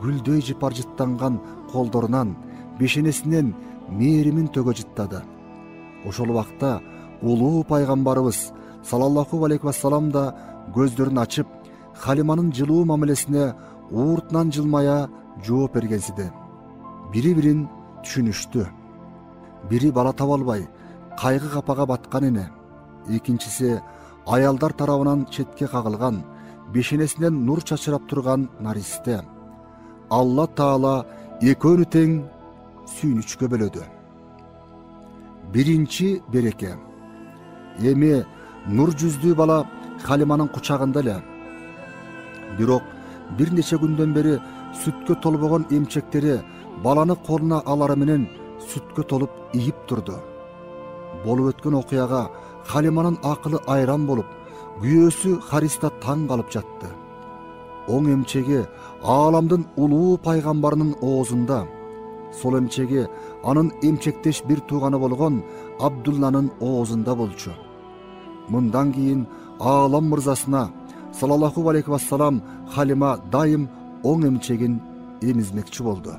гүлдөй жыпар жыттанган колдорунан, бешенесинен мээримин төгө жыттады. Ошол убакта улуу пайгамбарыбыз саллаллаху алейхи вассалам да көздөрүн ачып, Халиманын жылуу мамилесине ууртунан жылмая жооп бергенсиди. Бири-бирин түшүнүштү. Бири бала таба албай, кайгы капага баткан эне. Экинчиси аялдар тарабынан четке кагылган, бешенесинен нур чачырап турган наристе. Алла Таала экөөнү тең сүйүнүчкө бөлөдү. Биринчи береке. Эми нур жүздүү бала Халиманын кучагында эле. Бирок бир нече күндөн бери сүткө толбогон эмчектери баланы колуна алары менен сүткө толуп ийип турду. Болуп өткөн окуяга Халиманын акылы айран болуп, күйөөсү Хариста таң калып жатты. Оң эмчеги ааламдын улуу пайгамбарынын оозунда, сол эмчеги анын эмчектеш бир тууганы болгон Абдулланын оозунда болчу. Мындан кийин аалам мырзасына саллаллаху алейхи вассалам Халима дайым оң эмчегин эмизмекчи болду.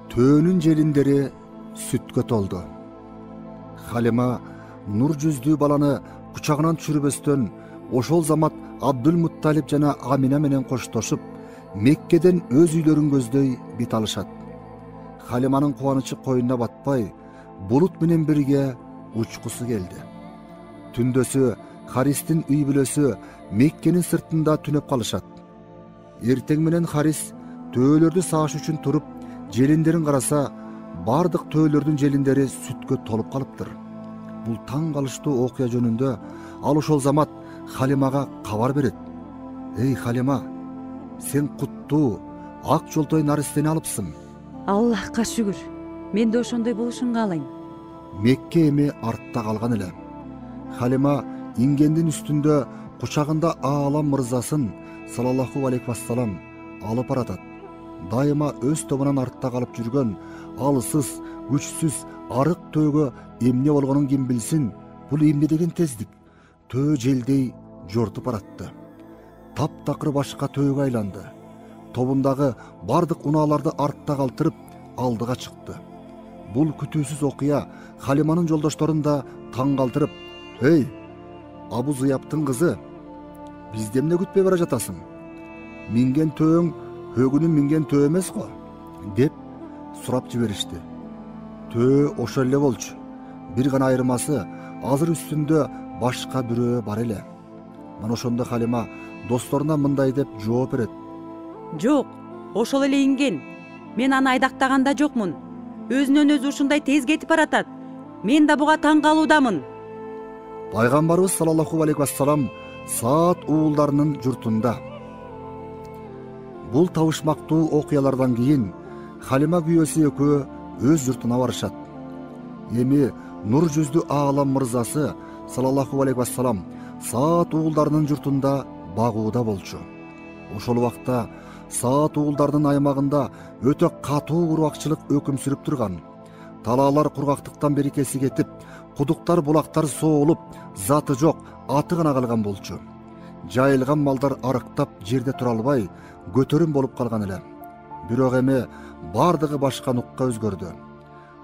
Төөнүн желиндери сүткө толду. Халима нур жүздүү баланы кучагынан түшүрбөстөн ошол замат Абдул-Мутталип жана Амина менен коштошуп, Меккеден өз үйлөрүн көздөй бет алышат. Халиманын кубанычы коюна батпай, булут менен бирге учкусу келди. Түндөсү Харистин үй бүлөсү Меккенин сыртында түнөп калышат. Эртең менен Харис төөлөрдү сааш үчүн туруп, желиндерин караса, бардык төөлөрдүн желиндери сүткө толуп калыптыр. Бул таң калыштуу окуя жөнүндө ал ошол замат Халимага кабар берет. Эй Халима, сен куттуу, ак жолтой наристени алыпсың. Аллахка шүгүр. Мен да ошондой болушун каалайм. Мекке эми артта калган эле. Халима ингендин үстүндө кучагында аалам мырзасын саллаллаху алейхи вассалам алып баратат. Дайыма өз тобунан артта калып жүргөн алысыз, күчсүз, арык төөгө эмне болгонун ким билсин, бул эмне деген тездик. Төө желдей жортуп баратты. Таптакыр башка төөгө айланды. Тобундагы бардык унааларды артта калтырып, алдыга чыкты. Бул күтүүсүз окуя Халиманын жолдошторун да таң калтырып, «Эй, Абу Зыяптын кызы, бизди эмне күтпөй бара жатасың? Минген төөң хөгүнүн минген төө эмес го?» деп сурап жиберишти. Төө ошол эле болчу. Бир гана айырмасы азыр үстүндө башка бирөө бар эле. Мана ошондо Халима досторуна мындай деп жооп берет. Жок, ошол эле инген. Мен аны айдактаганда жокмун. Өзүнөн өзү ушундай тез кетип баратат. Мен да буга таң калуудамын. Пайгамбарыбыз саллаллаху алейхи вассалам Саад уулдарынын журтунда. Бул табышмактуу окуялардан кийин Халима күйөөсү экөө өз журтуна барышат. Эми нур жүздүү аалам мырзасы саллаллаху алейхи вассалам Саад уулдарынын журтунда багууда болчу. Ошол убакта Саад уулдарынын аймагында өтө катуу кургакчылык өкүм сүрүп турган. Талаалар кургактыктан берекеси кетип, кудуктар, булактар соолуп, заты жок, аты гана калган болчу. Жайылган малдар арыктап, жерде тура албай, көтөрүм болуп калган эле. Бирок эми бардыгы башка нукка өзгөрдү.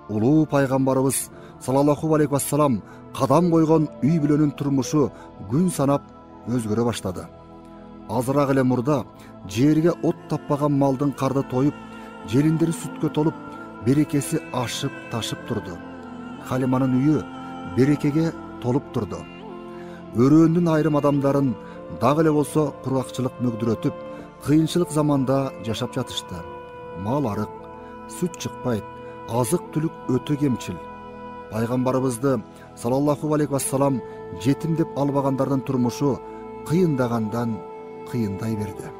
Улуу пайгамбарыбыз саллаллаху алейхи вассалам кадам койгон үй бүлөнүн турмушу күн санап өзгөрө баштады. Азыраак эле мурда жерге от таппаган малдын карды тоюп, желиндери сүткө толуп, берекеси ашып ташып турду. Халиманын үйү берекеге толуп турду. Өрөөндүн айрым адамдарын дагы эле болсо кургакчылык мөгдүрөтүп, кыйынчылык заманда жашап жатышты. Мал арык, сүт чыкпайт, азык түлүк өтө кемчил. Пайгамбарыбызды саллаллаху алейхи вассалам жетим деп албагандардын турмушу кыйындагандан кыйындай берди.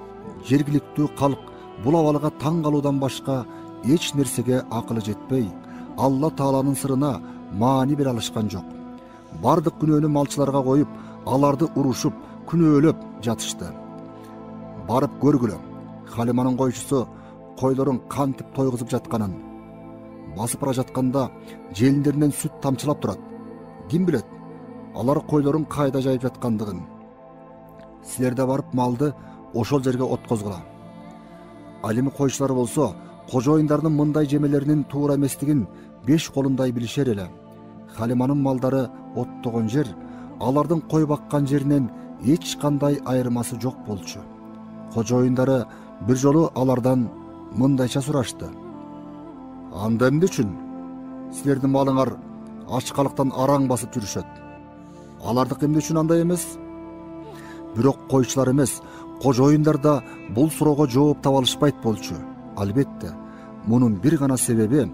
Жергиликтүү калк бул абалга таң калуудан башка эч нерсеге акылы жетпей, Алла Тааланын сырына маани бере алышкан жок. Бардык күнөөнү малчыларга коюп, аларды урушуп, күнөөлөп жатышты. Барып көргүлө, Халиманын койчусу койлорун кантип тойгузуп жатканын. Басып бара жатканда желиндеринен сүт тамчылап турат. Ким билет, алар койлорун кайда жайып жаткандыгын. Силер да барып малды ошол жерге откозгула. Ал эми койчулар болсо, кожоюндардын мындай жемелеринин туура эместигин 5 колундай билишер эле. Халиманын малдары оттогон жер алардын кой баккан жеринен эч кандай айырмасы жок болчу. Кожоюндары бир жолу алардан мындайча сурашты: "Анда эмне үчүн силердин малыңар ачкалыктан араң басып жүрүшөт? Алардык эмне үчүн андай эмес?" Бирок койчулар эмес, кожоюндар да бул суроого жооп таба алышпайт болчу. Албетте, мунун бир гана себеби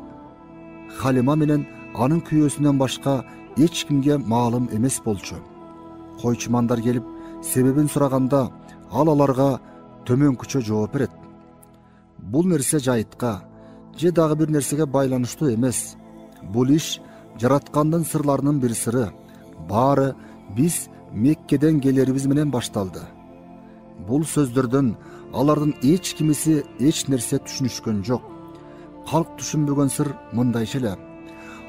Халима менен анын күйөөсүнөн башка эч кимге маалым эмес болчу. Койчумандар келип себебин сураганда, ал аларга төмөнкүчө жооп берет: "Бул нерсе жайытка же дагы бир нерсеге байланыштуу эмес. Бул иш жараткандын сырларынын бир сыры. Баары биз Меккеден келерибиз менен башталды." Бул сөздөрдөн алардын эч кимиси эч нерсе түшүнүшкөн жок. Калк түшүнбөгөн сыр мындайча эле: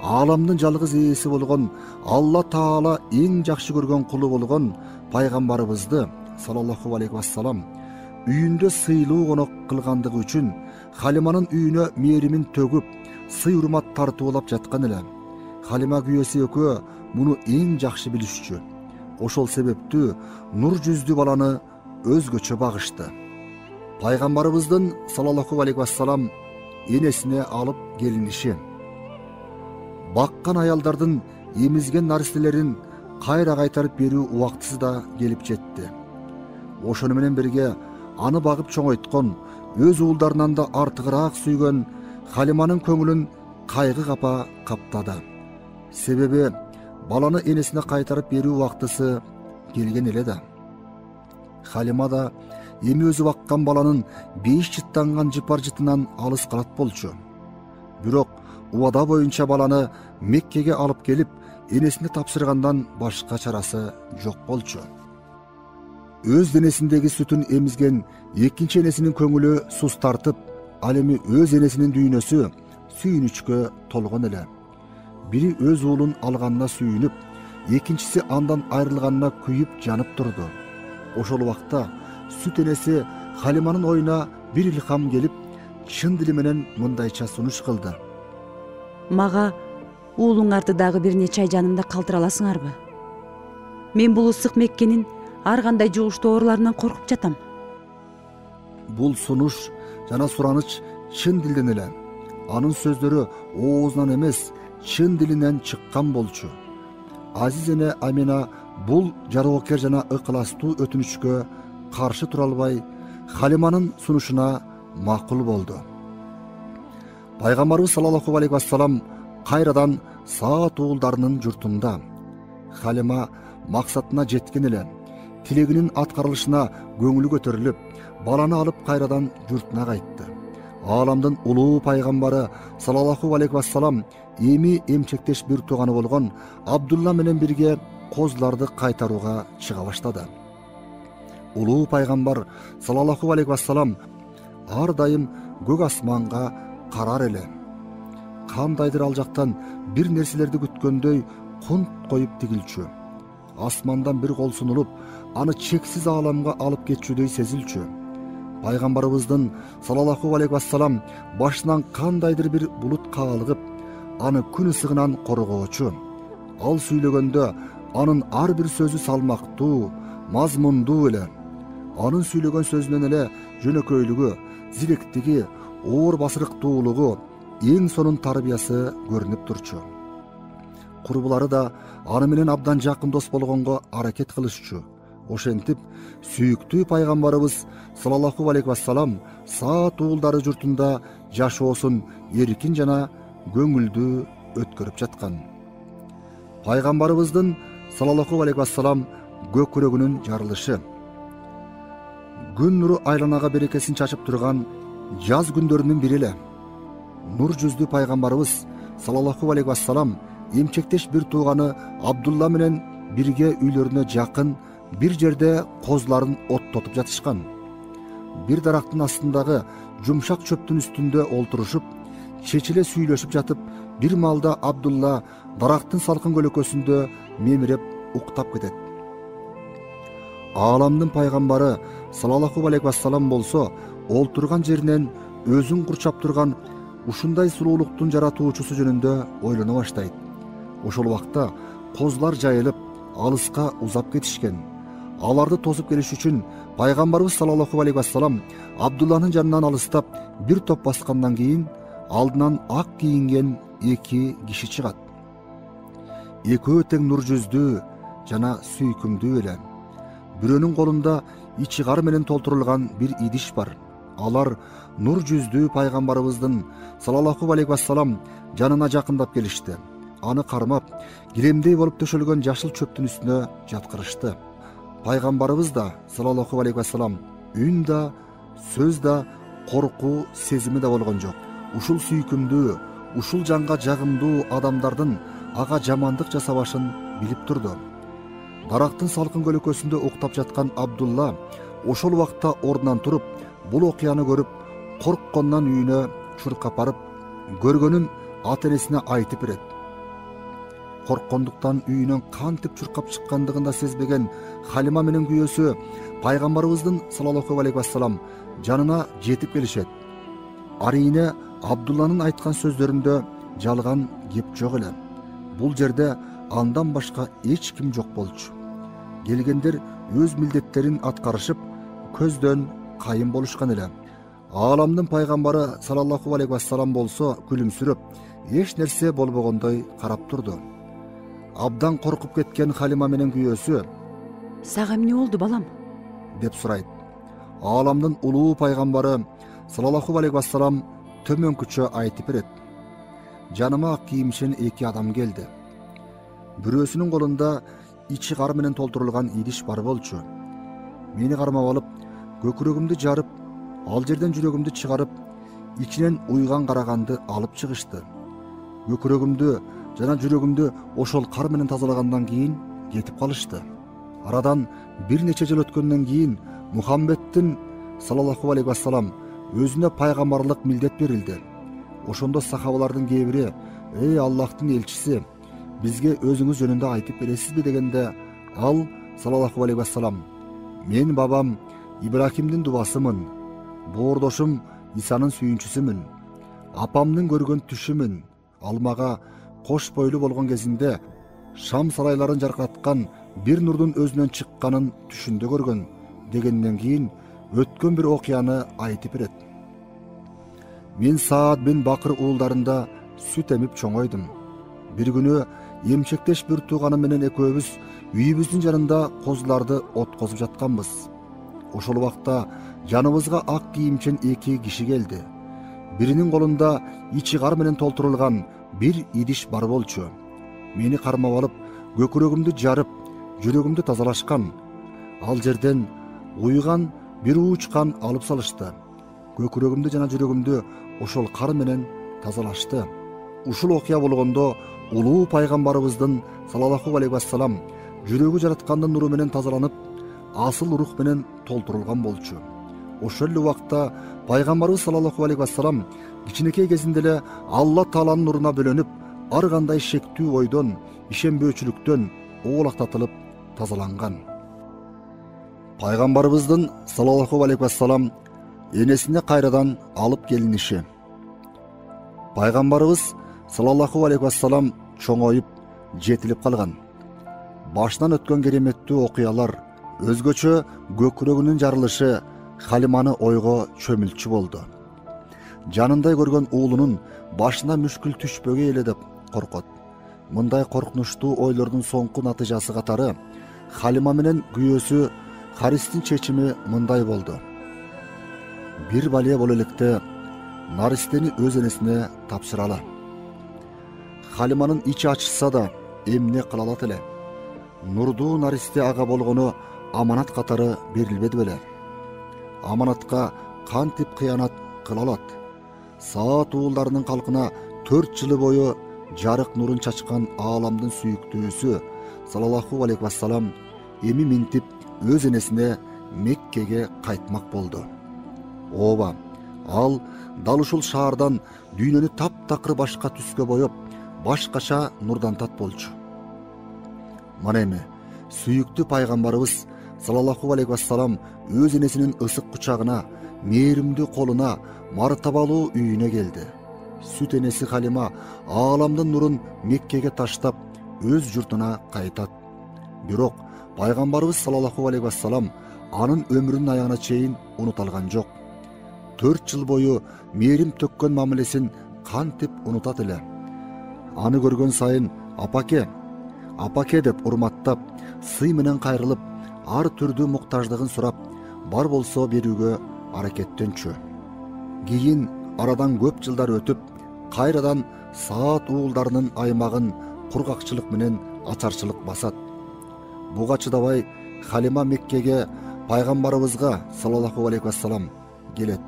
Ааламдын жалгыз ээси болгон Алла Таала эң жакшы көргөн кулу болгон пайгамбарыбызды саллаллаху алейхи вассалам үйүндө сыйлуу конок кылгандыгы үчүн Халиманын үйүнө мээримин төгүп, сый урмат тартуулап жаткан эле. Халима күйөөсү экөө муну эң жакшы билишчү. Ошол себептүү нур жүздүү баланы өзгөчө багышты. Пайгамбарыбыздын саллаллаху алейхи вассалам энесине алып келиниши, баккан аялдардын эмизген нариселерин кайра кайтарып берүү убактысы да келип жетти. Ошону менен бирге аны багып чоңойткон, өз уулдарынан да артыгыраак сүйгөн Халиманын көңүлүн кайгы капа каптады. Себеби баланы энесине кайтарып берүү убактысы келген эле да. Халима да эми өзү баккан баланын 5 жыттанган жыпар-жытынан алыс калат болчу. Бирок убада боюнча баланы Меккеге алып келип, энесине тапшыргандан башка чарасы жок болчу. Өз денесиндеги сүтүн эмизген экинчи энесинин көңүлү суз тартып, ал эми өз энесинин дүйнөсү сүйүнүчкө толгон эле. Бири өз уулун алганына сүйүнүп, экинчиси андан айрылганына күйүп жанып турду. Ошол убакта сүт энеси Халиманын оюна бир илхам келип, чын дили менен мындайча сунуш кылды: "Мага уулуңарды дагы бир нече ай жанымда калтыра аласыңарбы? Мен бул ысык Меккенин ар кандай жугуштуу ооруларынан коркуп жатам." Бул сунуш жана сураныч чын дилден эле. Анын сөздөрү оозунан эмес, чын дилинен чыккан болчу. Азиз эне Амина бул жароокер жана ыкыластуу өтүнүчкө каршы тура албай, Халиманын сунушуна макул болду. Пайгамбарыбыз саллаллаху алейхи вассалам кайрадан Саат уулдарынын журтунда. Халима максатына жеткен эле. Тилегинин аткарылышына көңүлү көтөрүлүп, баланы алып кайрадан журтуна кайтты. Ааламдын улуу пайгамбары саллаллаху алейхи вассалам эми эмчектеш бир тууганы болгон Абдулла менен бирге козуларды кайтарууга чыга баштады. Улуу пайгамбар саллаллаху алейхи вассалам ар дайым көк асманга карар эле. Кандайдыр ал жактан бир нерселерди күткөндөй кунт коюп тигилчү. Асмандан бир кол сунулуп, аны чексиз ааламга алып кетчүдөй сезилчү. Пайгамбарыбыздын саллаллаху алейхи вассалам башынан кандайдыр бир булут каалыгып, аны күн ысыгынан коргоочу. Ал сүйлөгөндө анын ар бир сөзү салмактуу, мазмундуу эле. Анын сүйлөгөн сөзүнөн эле жөнөкөйлүгү, зиректиги, оор басырыктуулугу, эң сонун тарбиясы көрүнүп турчу. Курбулары да аны менен абдан жакын дос болгонго аракет кылышчу. Ошентип, сүйүктүү пайгамбарыбыз саллаллаху алейхи вассалам Саат уулдары журтунда жашоосун эркин жана көңүлдүү өткөрүп жаткан. Пайгамбарыбыздын саллаллаху алейхи вассалам көкүрөгүнүн жарылышы. Күн нуру айланага берекесин чачып турган жаз күндөрүнүн бири эле. Нур жүздүү пайгамбарыбыз саллаллаху алейхи вассалам эмчектеш бир тууганы Абдулла менен бирге үйлөрүнө жакын бир жерде козуларын оттотуп жатышкан. Бир дарактын астындагы жумшак чөптүн үстүндө олтурушуп, чечиле сүйлөшүп жатып, бир маалда Абдулла дарактын салкын көлөкөсүндө мемиреп уктап кетет. Ааламдын пайгамбары саллаллаху алейхи вассалам болсо, олтурган жеринен өзүн курчап турган ушундай сулуулуктун жаратуучусу жөнүндө ойлоно баштайт. Ошол убакта козулар жайылып, алыска узап кетишкен. Аларды тосуп келиш үчүн пайгамбарыбыз саллаллаху алейхи вассалам Абдулланын жанынан алыстап бир топ баскандан кийин алдынан ак кийинген эки киши чыгат. Экөө тең нур жүздүү жана сүйкүмдүү эле. Бирөөнүн колунда ичи кар менен толтурулган бир идиш бар. Алар нур жүздүү пайгамбарыбыздын саллаллаху алейхи вассалам жанына жакындап келишти. Аны кармап, килемдей болуп төшөлгөн жашыл чөптүн үстүнө жаткырышты. Пайгамбарыбыз да саллаллаху алейхи вассалам үн да, сөз да, коркуу сезими да болгон жок. Ушул сүйкүмдүү, ушул жанга жагымдуу адамдардын ага жамандык жасабашын билип турду. Дарактын салкын көлөкөсүндө уктап жаткан Абдулла ошол убакта ордунан туруп, бул окуяны көрүп, корккондон үйүнө чуркап барып, көргөнүн ата энесине айтып берет. Корккондуктан үйүнөн кантип чуркап чыккандыгын да сезбеген Халима менен күйөөсү пайгамбарыбыздын саллаллаху алейхи вассалам жанына жетип келишет. Арине Абдулланын айткан сөздөрүндө жалган кеп жок эле. Бул жерде андан башка эч ким жок болчу. Келгендер өз милдеттерин аткарышып, көздөн кайын болушкан эле. Ааламдын пайгамбары саллаллаху алейхи вассалам болсо күлүмсүрөп, эч нерсе болбогондой карап турду. Абдан коркуп кеткен Халима менен күйөөсү: "Сага эмне болду, балам?" деп сурайт. Ааламдын улуу пайгамбары саллаллаху алейхи вассалам төмөнкүчө айтып берет: "Жаныма ак кийимчен эки адам келди. Бирөөсүнүн колунда ичи кар менен толтурулган идиш бар болчу. Мени кармап алып, көкүрөгүмдү жарып, ал жерден жүрөгүмдү чыгарып, ичинен уйган караганды алып чыгышты. Көкүрөгүмдү жана жүрөгүмдү ошол кар менен тазалагандан кийин кетип калышты. Арадан бир нече жыл өткөндөн кийин Мухаммедтин саллаллаху алейхи вассалам өзүнө пайгамбарлык милдет берилди. Ошондо сахабалардын кээ бири: "Эй Аллахтын элчиси, бизге өзүңүз жөнүндө айтып бересизби?" дегенде ал саллаллаху алейхи вассалам: "Мен бабам Ибрахимдин дубасымын, боордошум Исанын сүйүнчүсүмүн. Апамдын көргөн түшүмүн. Ал мага кош бойлуу болгон кезинде Шам сарайларын жаркыраткан бир нурдун өзүнөн чыкканын түшүндө көргөн" дегенден кийин өткөн бир окуяны айтып берет. "Мен Саад бин Бакыр уулдарында сүт эмип чоңойдум. Бир күнү эмчектеш бир тууганым менен экөөбүз үйүбүздүн жанында козуларды откозуп жатканбыз. Ошол убакта жаныбызга ак кийимчен эки киши келди. Биринин колунда ичи кар менен толтурулган бир идиш бар болчу. Мени кармап алып, көкүрөгүмдү жарып, жүрөгүмдү тазалашкан. Ал жерден уйган бир ууч кан алып салышты. Көкүрөгүмдү жана жүрөгүмдү ошол кар менен тазалашты." Ушул окуя болгондо улуу пайгамбарыбыздын саллаллаху алейхи вассалам жүрөгү жараткандын нуру менен тазаланып, асыл рух менен толтурулган болчу. Ошол эле убакта пайгамбарыбыз саллаллаху алейхи вассалам кичинекей кезинде эле Алла Тааланын нуруна бөлөнүп, ар кандай шектүү ойдон, ишенбөөчүлүктөн оолактатылып тазаланган. Пайгамбарыбыздын саллаллаху алейхи вассалам энесине кайрадан алып келиниши. Пайгамбарыбыз саллаллаху алейхи вассалам чоңоюп, жетилип калган. Башынан өткөн кереметтүү окуялар, өзгөчө көкүрөгүнүн жарылышы Халиманы ойго чөмүлчү болду. Жанындай көргөн уулунун башына мүшкүл түшпөгөй эле деп коркот. Мындай коркунучтуу ойлордун соңку натыйжасы катары Халима менен күйөөсү Харистин чечими мындай болду: бир балия боло электе наристени өз энесине тапшыралы. Халиманын ичи ачышса да, эмне кыла алат эле? Нурдуу наристе ага болгону аманат катары берилбеди беле? Аманатка кантип кыянат кыла алат? Саат уулдарынын калкына 4 жылы бою жарык нурун чачкан ааламдын сүйүктүүсү саллаллаху алейхи вассалам эми минтип өз энесине Меккеге кайтмак болду. Ооба, ал дал ушул шаардан дүйнөнү таптакыр башка түскө боеп, башкача нурдантат болчу. Мана эми сүйүктүү пайгамбарыбыз саллаллаху алейхи вассалам өз энесинин ысык кучагына, мээримдүү колуна, мартабалуу үйүнө келди. Сүт энеси Халима ааламдын нурун Меккеге таштап, өз журтуна кайтат. Бирок пайгамбарыбыз саллаллаху алейхи вассалам анын өмүрүнүн аягына чейин унута алган жок. 4 жыл бою мээрим төккөн мамилесин кантип унутат эле? Аны көргөн сайын апаке, апаке деп урматтап, сый менен кайрылып, ар түрдүү муктаждыгын сурап, бар болсо берүүгө аракеттенчү. Кийин арадан көп жылдар өтүп, кайрадан Саат уулдарынын аймагын кургакчылык менен ачарчылык басат. Буга чыдабай Халима Меккеге пайгамбарыбызга саллаллаху алейхи вассалам келет.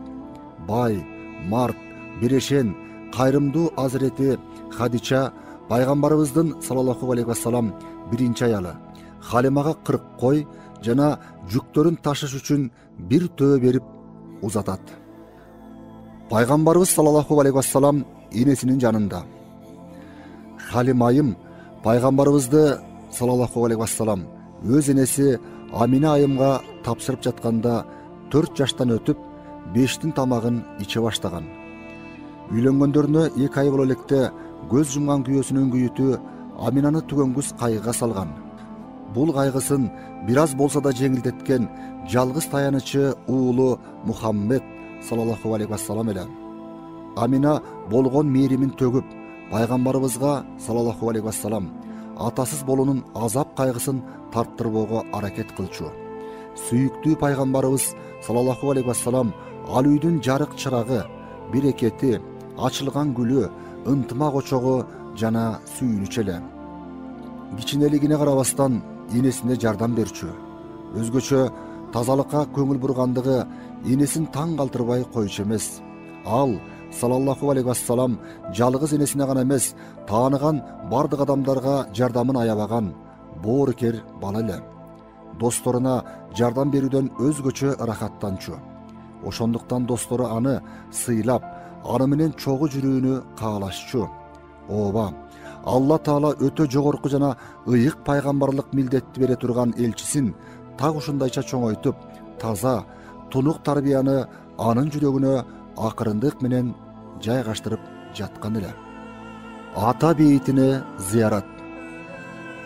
Бай, март, бирешен, кайрымдуу Азирети Хадича пайгамбарыбыздын саллаллаху алейхи вассалам биринчи аялы. Халимага 40 кой жана жүктөрүн ташыш үчүн бир төбө берип узатат. Пайгамбарыбыз саллаллаху алейхи вассалам энесинин жанында. Халимайым пайгамбарыбызды саллаллаху алейхи вассалам өз энеси Амина айымга тапшырып жатканда 4 жаштан өтүп, 5тин тамагын иче баштаган. Үйлөнгөндөрүнө 2 ай боло электе көз жумган күйөөсүнүн күйүтү Аминаны түгөнгүс кайгыга салган. Бул кайгысын бир аз болсо да жеңилдеткен жалгыз таянычы уулу Мухаммед саллаллаху алейхи вассалам эле. Амина болгон мээримин төгүп, пайгамбарыбызга саллаллаху алейхи вассалам атасыз болуунун азап кайгысын тарттырбоого аракет кылчу. Сүйүктүү пайгамбарыбыз саллаллаху алейхи вассалам ал үйдүн жарык чырагы, берекети, ачылган гүлү, ынтымак очогу жана сүйүнүчү эле. Кичинелигине карабастан энесине жардам берчү. Өзгөчө тазалыкка көңүл бургандыгы энесин таң калтырбай койчу эмес. Ал саллаллаху алейхи вассалам жалгыз энесине гана эмес, тааныган бардык адамдарга жардамын аябаган боорукер бала эле. Досторуна жардам берүүдөн өзгөчө ырахаттанчу. Ошондуктан достору аны сыйлап, аны менен чогуу жүрүүнү каалашчу. Ооба, Алла Таала өтө жогорку жана ыйык пайгамбарлык милдетти бере турган элчисин так ушундайча чоңойтуп, таза, тунук тарбияны анын жүрөгүнө акырындык менен жайгаштырып жаткан эле. Ата бейитине зыярат.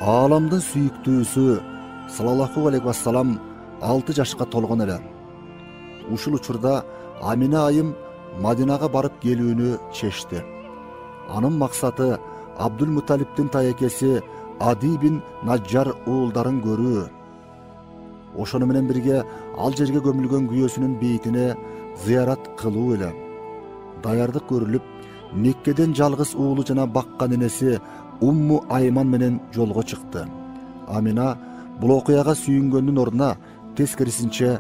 Ааламдын сүйүктүүсү саллаллаху алейхи вассалам 6 жашка толгон эле. Ушул учурда Амина айым Мадинага барып келүүнү чечти. Анын максаты Абдул-Муталиптин таекеси Ади бин Наджар уулдарын көрүү. Ошону менен бирге ал жерге көмүлгөн күйөөсүнүн бейитине зыярат кылуу эле. Даярдык көрүлүп, Меккеден жалгыз уулу жана баккан энеси Умму Айман менен жолго чыкты. Амина бул окуяга сүйүнгөндүн ордуна тескерисинче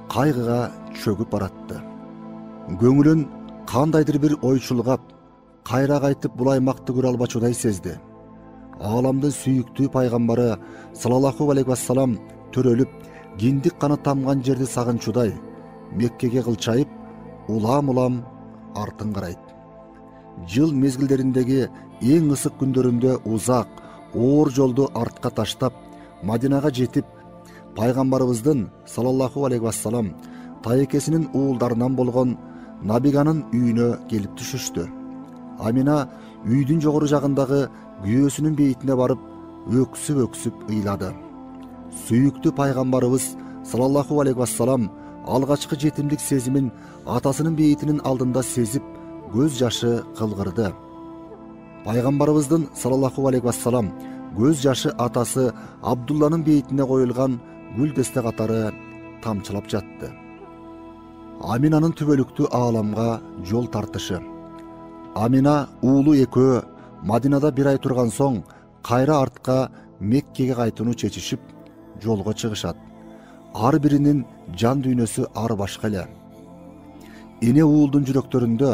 кайгыга чөгүп баратты. Көңүлүн кандайдыр бир ой чулгап, кайра кайтып бул аймакты көрө албачудай сезди. Ааламдын сүйүктүү пайгамбары саллаллаху алейхи вассалам төрөлүп, киндик каны тамган жерди сагынчудай Меккеге кылчайып, улам-улам артын карайт. Жыл мезгилдериндеги эң ысык күндөрүндө узак, оор жолду артка таштап, Мадинага жетип, пайгамбарыбыздын саллаллаху алейхи вассалам таекесинин уулдарынан болгон Набиганын үйүнө келип түшүштү. Амина үйдүн жогору жагындагы күйөөсүнүн бейитине барып, өксүп ыйлады. Сүйүктүү пайгамбарыбыз саллаллаху алейхи вассалам алгачкы жетимдик сезимин атасынын бейитинин алдында сезип, көз жашы кылгырды. Пайгамбарыбыздын саллаллаху алейхи вассалам көз жашы атасы Абдулланын бейитине коюлган гүл десте катары тамчылап жатты. Аминанын түбөлүктүү ааламга жол тартышы. Амина уулу экөө Мадинада 1 ай турган соң кайра артка Меккеге кайтууну чечишип жолго чыгышат. Ар биринин жан дүйнөсү ар башка эле. Эне уулдун жүрөктөрүндө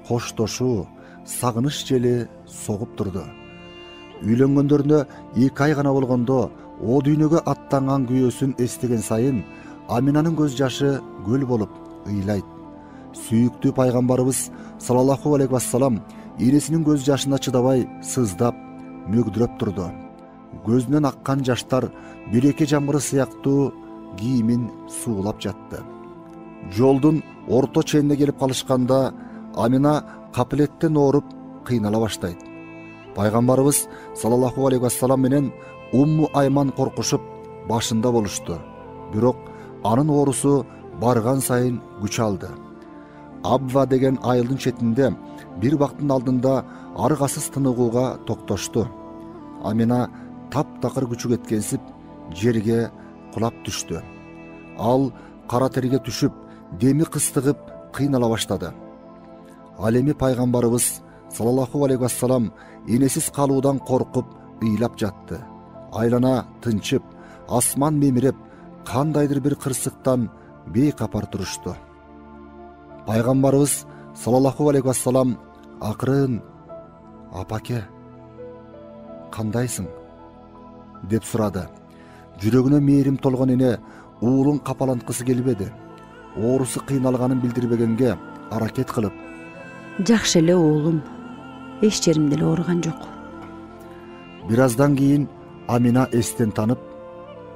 коштошуу, сагыныч жели согуп турду. Үйлөнгөндөрүнө 2 ай гана болгондо о дүйнөгө аттанган күйөөсүн эстеген сайын Аминанын көз жашы көл болуп ыйлайт. Сүйүктүү пайгамбарыбыз саллаллаху алейхи вассалам энесинин көз жашына чыдабай сыздап, мөгдүрөп турду. Көзүнөн аккан жаштар биреке жамгыры сыяктуу кийимин суулап жатты. Жолдун орто ченине келип калышканда Амина капилеттен ооруп кыйнала баштайт. Пайгамбарыбыз саллаллаху алейхи вассалам менен Умму Айман коркушуп башында болушту. Бирок анын оорусу барган сайын күч алды. Абва деген айылдын четинде бир бактын алдында аргасыз тыныгууга токтошту. Амина таптакыр күчү кеткенсип жерге кулап түштү. Ал кара терге түшүп, деми кыстыгып кыйнала баштады. Ал эми пайгамбарыбыз саллаллаху алейхи вассалам энесиз калуудан коркуп ыйлап жатты. Айлана тынчып, асман мемиреп, кандайдыр бир кырсыктан бейкапар турушту. Пайгамбарыбыз саллаллаху алейхи вассалам акырын: "Апаке, кандайсың?" деп сурады. Жүрөгүнө мээрим толгон эне уулун капаланткысы келбеди. Оорусу кыйналганын билдирбегенге аракет кылып: "Жакшы эле уулум, эч жерим деле ооруган жок." Бир аздан кийин Амина эстен танып,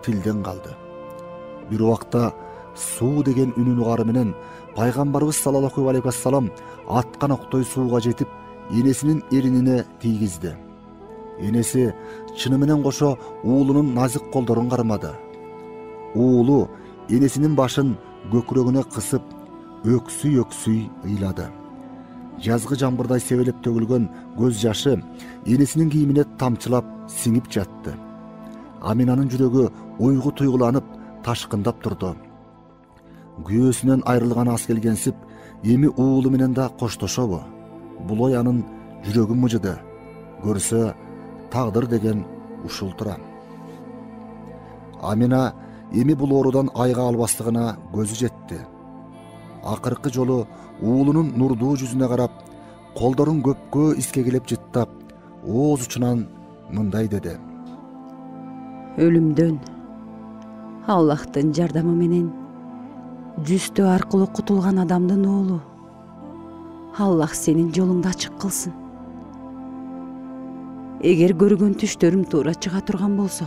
тилден калды. Бир убакта суу деген үнүн угары менен пайгамбарыбыз саллаллаху алейхи вассалам аткан октой сууга жетип, энесинин эринине тийгизди. Энеси чыны менен кошо уулунун назик колдорун кармады. Уулу энесинин башын көкүрөгүнө кысып, өксүй ыйлады. Жазгы жамгырдай себелеп төгүлгөн көз жашы энесинин кийимине тамчылап сиңип жатты. Аминанын жүрөгү уйгу туйгуланып, ташкындап турду. Күйөөсүнөн айрылган аз келгенсип, эми уулу менен да коштошобу? Бул ой анын жүрөгүн мыжыды. Көрсө тагдыр деген ушул тура. Амина эми бул оорудан айга албастыгына көзү жетти. Акыркы жолу уулунун нурдуу жүзүнө карап, колдорун көпкө искегелеп жыттап, ооз учунан мындай деди: "Өлүмдөн Аллахтын жардамы менен жүстө аркылуу кутулган адамдын уулу, Аллах сенин жолуңду ачык кылсын. Эгер көргөн түштөрүм туура чыга турган болсо,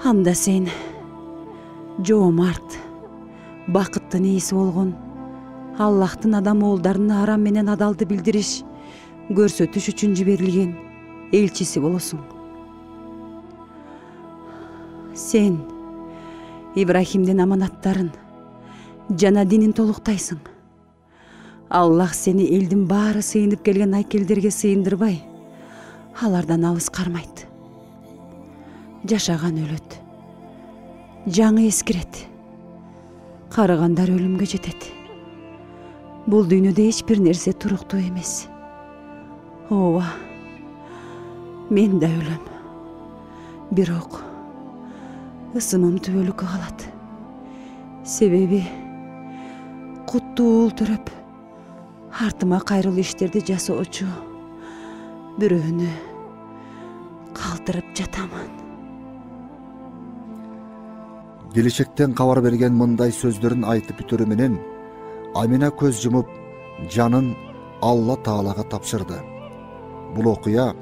анда сен жоомарт, бакыттын ээси болгон Аллахтын адам уулдарына арам менен адалды билдириш, көрсөтүш үчүн жиберилген элчиси болосуң. Сен Ибрахимдин аманаттарын жана динин толуктайсың. Аллах сени элдин баары сыйынып келген айкелдерге сыйындырбай, алардан алыс кармайт. Жашаган өлөт, жаңы эскирет, карыгандар өлүмгө жетет. Бул дүйнөдө эч бир нерсе туруктуу эмес. Ооба, мен да өлөм. Бирок ысымым түбөлүккө калат. Себеби куттуу уул төрөп, артыма кайрылуу иштерди жасоочу бирөөнү калтырып жатамын. Келечектен кабар берген мындай сөздөрүн айтып бүтөрү менен Амина көз жумуп, жанын Алла Таалага тапшырды. Бул окуя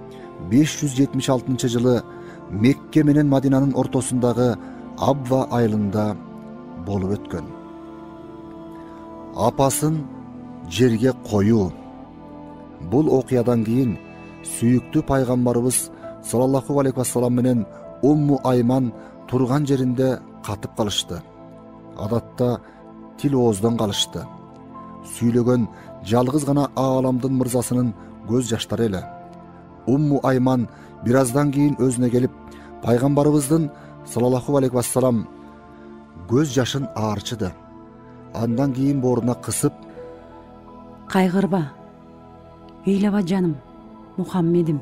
576 жылы Мекке менен Мадинанын ортосундагы Абва айылында болуп өткөн. Апасын жерге коюу. Бул окуядан кийин сүйүктүү пайгамбарыбыз саллаллаху алейхи вассалам менен Умму Айман турган жеринде катып калышты. Адатта тил ооздон калышты. Сүйлөгөн жалгыз гана ааламдын мырзасынын көз жаштары эле. Умму Айман бир аздан кийин өзүнө келип, пайгамбарыбыздын саллаллаху алейхи вассалам көз жашын аарчыды. Андан кийин бооруна кысып: "Кайгырба, ыйлаба жаным, Мухаммедим.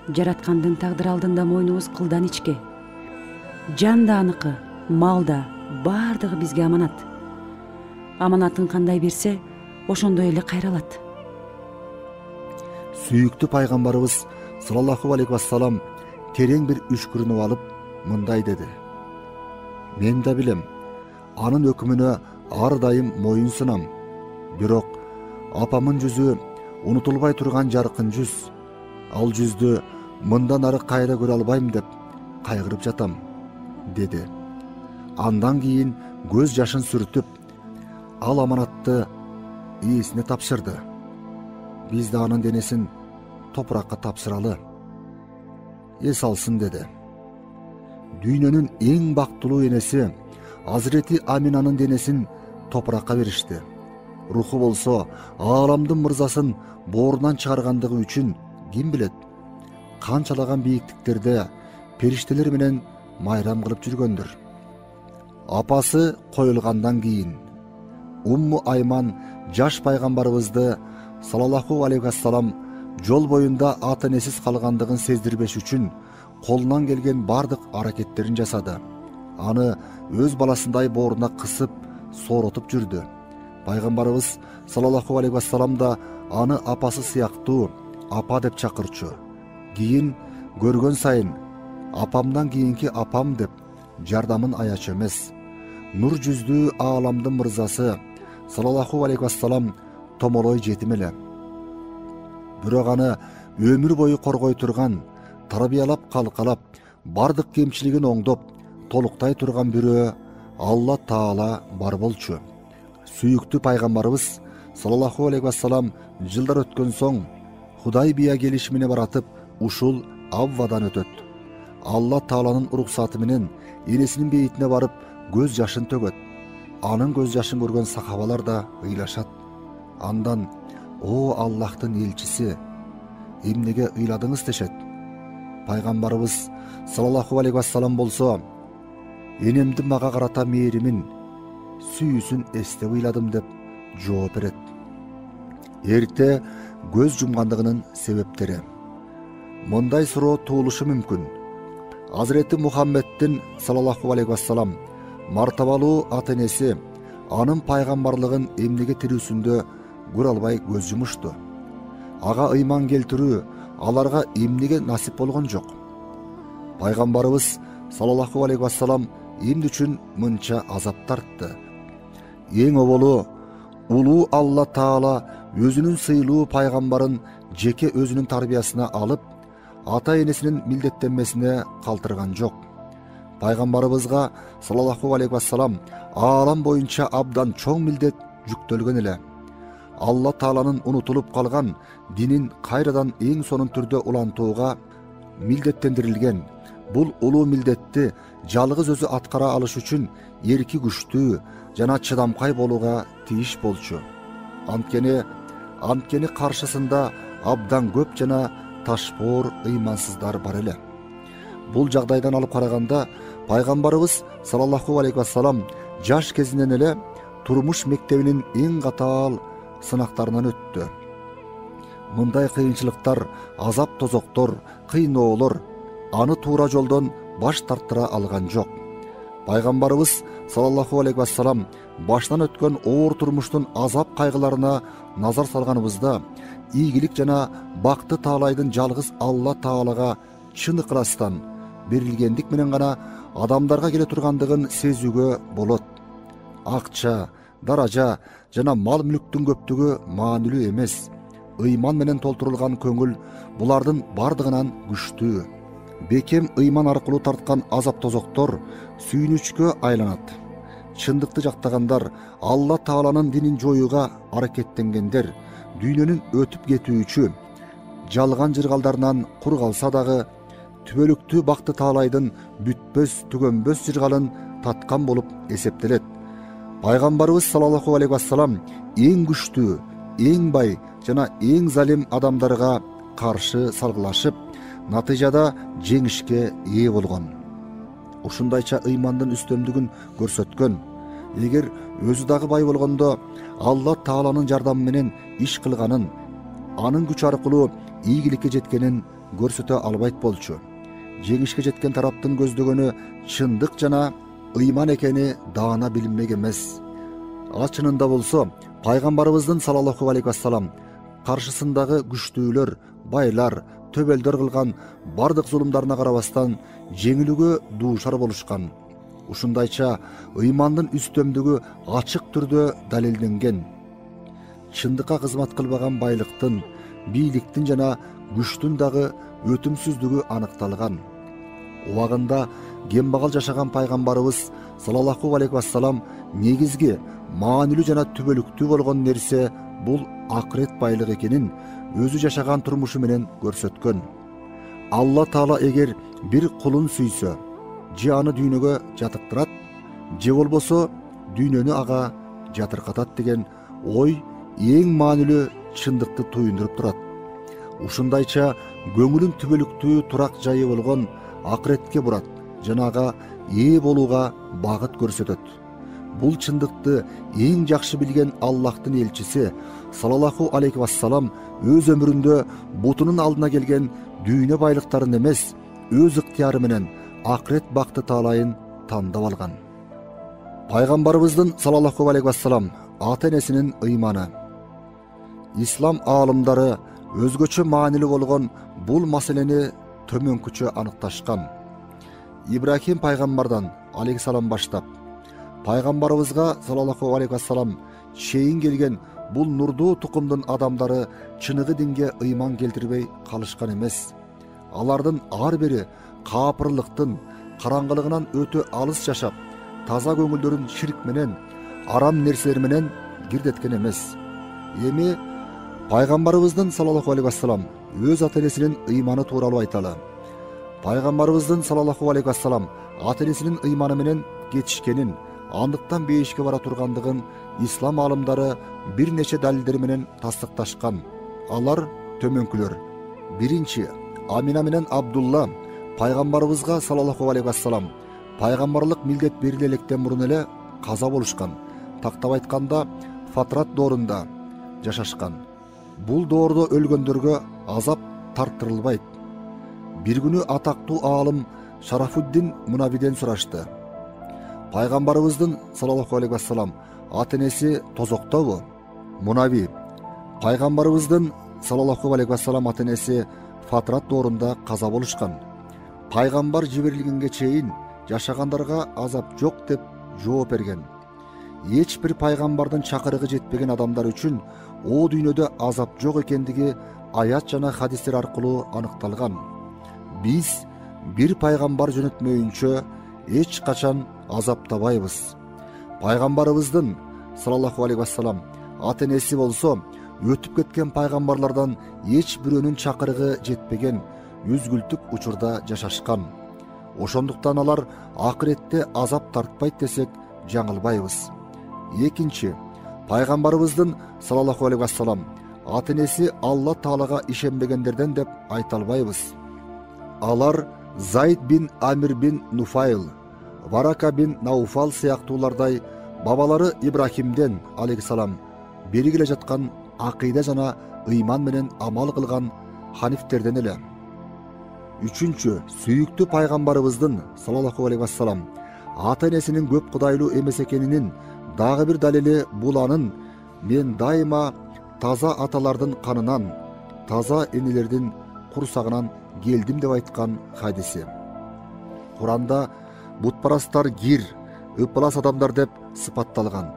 жараткандын тагдыры алдында мойнубуз кылдан ичке. Жан да аныкы, мал да, бардыгы бизге аманат. Аманатын кандай берсе, ошондой эле кайралат. Сүйүктүү пайгамбарыбыз саллаллаху алейхи вассалам терең бир үшкүрүнүп алып мындай деди: мен да билем, анын өкүмүнө ар дайым моюн сунам. Бирок апамын жүзү унутулбай турган жаркын жүз. Ал жүздү мындан ары кайра көрө албайм деп кайгырып жатам, деди. Андан кийин көз жашын сүртүп, ал аманатты ээсине тапшырды. Биз да анын денесин топуракка тапшыралы. Эс алсын, деди. Дүйнөнүн эң бактылуу энеси Азирети Аминанын денесин топуракка беришти. Руху болсо ааламдын мырзасын боорунан чыгаргандыгы үчүн ким билет, канчалаган бийиктиктерде периштелер менен майрам кылып жүргөндүр. Апасы коюлгандан кийин Умму Айман жаш пайгамбарыбызды саллаллаху алейхи вассалам жол боюнда ата энесиз калгандыгын сездирбеш үчүн колунан келген бардык аракеттерин жасады. Аны өз баласындай бооруна кысып, сооротуп жүрдү. Пайгамбарыбыз саллаллаху алейхи вассалам да аны апасы сыяктуу апа деп чакырчу. Кийин көргөн сайын апамдан кийинки апам деп жардамын аячу эмес. Нур жүздүү ааламдын мырзасы саллаллаху алейхи вассалам томолой жетим эле. Бирок аны өмүр бою коргой турган, тарбиялап калкалап, бардык кемчилигин оңдоп, толуктай турган бирөө Алла Таала бар болчу. Сүйүктүү пайгамбарыбыз саллаллаху алейхи вассалам жылдар өткөн соң Худайбия келишимине баратып, ушул Аввадан өтөт. Алла Тааланын уруксаты менен энесинин бейитине барып көз жашын төгөт. Анын көз жашын көргөн сахабалар да ыйлашат. Андан: "О Аллахтын элчиси, эмнеге ыйладыңыз?" дешет. Пайгамбарыбыз саллаллаху алейхи вассалам болсо: "Энемдин мага карата мээримин, сүйүүсүн эстеп ыйладым" деп жооп берет. Эрте көз жумгандыгынын себептери. Мындай суроо туулушу мүмкүн. Азирети Мухаммеддин саллаллаху алейхи вассалам мартабалуу ата энеси анын пайгамбарлыгын эмнеге тирүүсүндө көрө албай көз жумушту? Ага ыйман келтирүү аларга эмнеге насип болгон жок? Пайгамбарыбыз саллаллаху алейхи вассалам эмне үчүн мынча азап тартты? Эң оболу улуу Алла Таала өзүнүн сыйлуу пайгамбарын жеке өзүнүн тарбиясына алып, ата энесинин милдеттенмесине калтырган жок. Пайгамбарыбызга саллаллаху алейхи вассалам аалам боюнча абдан чоң милдет жүктөлгөн эле. Алла Тааланын унутулуп калган динин кайрадан эң сонун түрдө улантууга милдеттендирилген. Бул улуу милдетти жалгыз өзү аткара алыш үчүн эрки күчтүү жана чыдамкай болууга тийиш болчу. Анткени каршысында абдан көп жана ташпоор ыймансыздар бар эле. Бул жагдайдан алып караганда пайгамбарыбыз саллаллаху алейхи вассалам жаш кезинен эле турмуш мектебинин эң катаал сынактарынан өттү. Мындай кыйынчылыктар, азап тозоктор, кыйноолор аны туура жолдон баш тарттыра алган жок. Пайгамбарыбыз саллаллаху алейхи вассалам баштан өткөн оор турмуштун азап кайгыларына назар салганыбызда ийгилик жана бакты таалайдын жалгыз Алла Таалага чын ыкыластан берилгендик менен гана адамдарга келе тургандыгын сезүүгө болот. Акча, даража жана мал мүлктүн көптүгү маанилүү эмес. Ыйман менен толтурулган көңүл булардын бардыгынан күчтүү. Бекем ыйман аркылуу тарткан азап тозоктор сүйүнүчкө айланат. Чындыкты жактагандар, Алла Тааланын динин жоюуга аракеттенгендер дүйнөнүн өтүп кетүүчү жалган жыргалдарынан кур калса дагы түбөлүктүү бакты таалайдын бүтпөс түгөнбөс жыргалын таткан болуп эсептелет. Пайгамбарыбыз саллаллаху алейхи вассалам эң күчтүү, эң бай жана эң залим адамдарга каршы салгылашып, натыйжада жеңишке ээ болгон. Ушундайча ыймандын үстөмдүгүн көрсөткөн. Эгер өзү дагы бай болгондо Алла Тааланын жардамы менен иш кылганын, анын күч аркылуу ийгиликке жеткенин көрсөтө албайт болчу. Жеңишке жеткен тараптын көздөгөнү чындык жана ыйман экени даана билинмек эмес. А чынында болсо пайгамбарыбыздын саллаллаху алейхи вассалам каршысындагы күчтүүлөр, байлар, төбөлдөр кылган бардык зулумдарына карабастан жеңилүүгө дуушар болушкан. Ушундайча ыймандын үстөмдүгү ачык түрдө далилденген. Чындыкка кызмат кылбаган байлыктын, бийликтин жана күчтүн дагы өтүмсүздүгү аныкталган. Убагында кембагал жашаган пайгамбарыбыз саллаллаху алейхи вассалам негизги маанилүү жана түбөлүктүү болгон нерсе бул акырет байлык экенин өзү жашаган турмушу менен көрсөткөн. Алла Таала эгер бир кулун сүйсө, же аны дүйнөгө жатыктырат, же болбосо дүйнөнү ага жатыркатат деген ой эң маанилүү чындыкты туюндуруп турат. Ушундайча көңүлүн түбөлүктүү турак жайы болгон акыретке бурат жана ага ээ болууга багыт көрсөтөт. Бул чындыкты эң жакшы билген Аллахтын элчиси саллаллаху алейхи вассалам өз өмүрүндө бутунун алдына келген дүйнө байлыктарын эмес, өз ыктыяры менен акырет бакты таалайын тандап алган. Пайгамбарыбыздын саллаллаху алейхи вассалам ата энесинин ыйманы. Ислам аалымдары өзгөчө маанилүү болгон бул маселени төмөнкүчө аныкташкан. Ибрахим пайгамбардан алейхиссалам баштап пайгамбарыбызга саллаллаху алейхи вассалам чейин келген бул нурдуу тукумдун адамдары чыныгы динге ыйман келтирбей калышкан эмес. Алардын ар бири каапырлыктын караңгылыгынан өтө алыс жашап, таза көңүлдөрүн ширк менен, арам нерселер менен кирдеткен эмес. Эми пайгамбарыбыздын саллаллаху алейхи вассалам өз ата энесинин ыйманы тууралуу айталы. Пайгамбарыбыздын саллаллаху алейхи вассалам ата энесинин ыйманы менен кетишкенин, андыктан бейишке бара тургандыгын ислам аалымдары бир нече далилдер менен тастыкташкан. Алар төмөнкүлөр. Биринчи, Амина менен Абдулла пайгамбарыбызга саллаллаху алейхи вассалам пайгамбарлык милдет бериле электен мурун эле каза болушкан. Тактап айтканда Фатрат доорунда жашашкан. Бул доордо өлгөндөргө азап тарттырылбайт. Бир күнү атактуу аалым Шарафуддин Мунавиден сурашты. Пайгамбарыбыздын саллаллаху алейхи вассалам ата энеси тозоктобу? Мунави: пайгамбарыбыздын саллаллаху алейхи вассалам ата энеси Фатрат доорунда каза болушкан. Пайгамбар жиберилгенге чейин жашагандарга азап жок деп жооп берген. Эч бир пайгамбардын чакырыгы жетпеген адамдар үчүн о дүйнөдө азап жок экендиги аят жана хадистер аркылуу аныкталган. Биз бир пайгамбар жөнөтмөйүнчө эч качан азаптабайбыз. Пайгамбарыбыздын саллаллаху алейхи вассалам ата энеси болсо өтүп кеткен пайгамбарлардан эч бирөөнүн чакырыгы жетпеген үзгүлтүк учурда жашашкан. Ошондуктан алар акыретте азап тартпайт десек жаңылбайбыз. Экинчи, пайгамбарыбыздын саллаллаху алейхи вассалам ата энеси Алла Таалага ишенбегендерден деп айта албайбыз. Алар Зайд бин Амир бин Нуфайл, Варака бин Науфал сыяктуулардай бабалары Ибрахимден алейхиссалам бери келе жаткан акыйда жана ыйман менен амал кылган ханифтерден эле. Үчүнчү, сүйүктүү пайгамбарыбыздын саллаллаху алейхи вассалам ата энесинин көп кудайлуу эмес экенинин дагы бир далили бул анын: мен дайыма таза аталардын канынан, таза энелердин курсагынан келдим деп айткан хадиси. Куранда бутпарастар гир, ыпылас адамдар деп сыпатталган.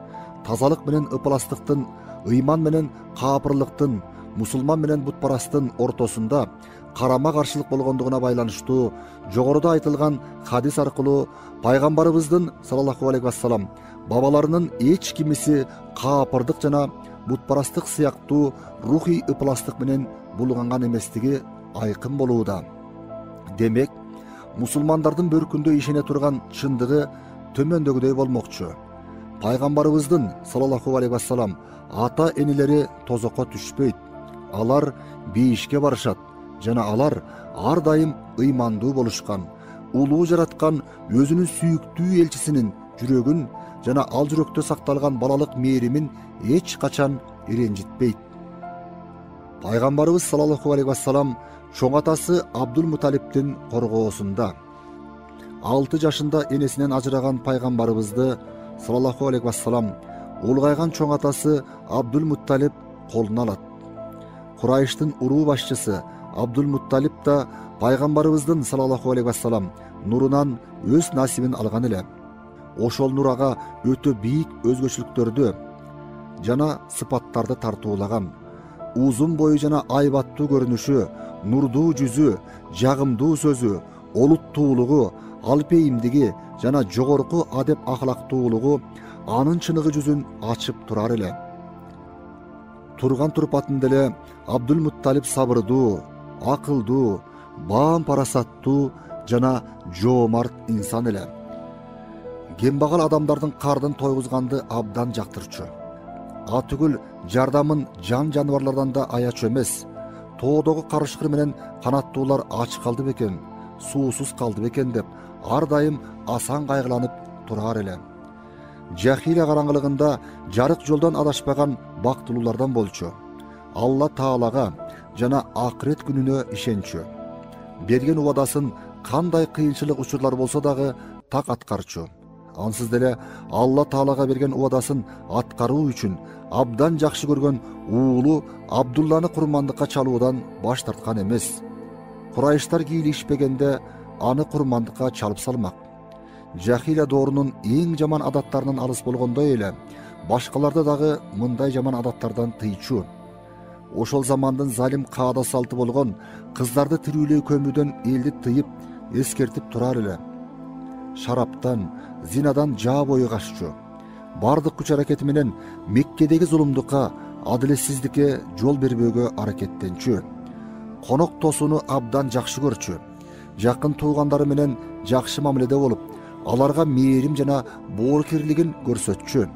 Тазалык менен ыпыластыктын, ыйман менен каапырлыктын, мусулман менен бутпарастын ортосунда карама каршылык болгондугуна байланыштуу жогоруда айтылган хадис аркылуу пайгамбарыбыздын саллаллаху алейхи вассалам бабаларынын эч кимиси каапырдык жана бутпарастык сыяктуу рухий ыпыластык менен булганган эместиги айкын болууда. Демек, мусулмандардын бөркүндө ишене турган чындыгы төмөндөгүдөй болмокчу. Пайгамбарыбыздын саллаллаху алейхи вассалам ата энелери тозокко түшпөйт. Алар бейишке барышат жана алар ар дайым ыймандуу болушкан. Улуу жараткан өзүнүн сүйүктүү элчисинин жүрөгүн жана ал жүрөктө сакталган балалык мээримин эч качан иренжитпейт. Пайгамбарыбыз саллаллаху алейхи вассалам Чоң атасы Абдулмуталиптин коргоосунда 6 жашында энесинен ажыраган пайгамбарыбызды саллаллаху алейхи вассалам улгайган чоң атасы Абдулмуталип колуна алат. Курайштын уруу башчысы Абдулмуталип да пайгамбарыбыздын саллаллаху алейхи вассалам нурунан өз насибин алган эле. Ошол нур ага өтө бийик өзгөчөлүктөрдү жана сыпаттарды тартуулаган. Узун бою жана айбаттуу көрүнүшү, нурдуу жүзү, жагымдуу сөзү, олуттуулугу, алпейимдиги жана жогорку адеп ахлактуулугу анын чыныгы жүзүн ачып турар эле. Турган турпатында эле Абдулмуталип сабырдуу, акылдуу, баам парасаттуу жана жоомарт инсан эле. Кембагал адамдардын кардын тойгузганды абдан жактырчу. Атүгүл жардамын жан жаныбарлардан да аячу эмес. Тоодогу карышкыр менен канаттуулар ач калды бекен, суусуз калды бекен деп ар дайым асан кайгыланып турар эле. Жахилия караңгылыгында жарык жолдон адашпаган бактылуулардан болчу. Алла Таалага жана акырет күнүнө ишенчү. Берген убадасын кандай кыйынчылык учурлар болсо дагы так аткарчу. Ансыз деле Алла Таалага берген убадасын аткаруу үчүн абдан жакшы көргөн уулу Абдулланы курмандыкка чалуудан баш тарткан эмес. Курайыштар кийлишпегенде аны курмандыкка чалып салмак. Жахилия доорунун эң жаман адаттарынан алыс болгондой эле башкаларды дагы мындай жаман адаттардан тыйчу. Ошол замандын залим каада салты болгон кыздарды тирүүлөй көмүүдөн элди тыйып эскертип турар эле. Шараптан, зинадан жаа бою каччу. Бардык күч аракети менен Меккедеги зулумдукка, адилетсиздикке жол бербөөгө аракеттенчү. Конок тосууну абдан жакшы көрчү. Жакын туугандары менен жакшы мамиледе болуп, аларга мээрим жана боорукерлигин көрсөтчү.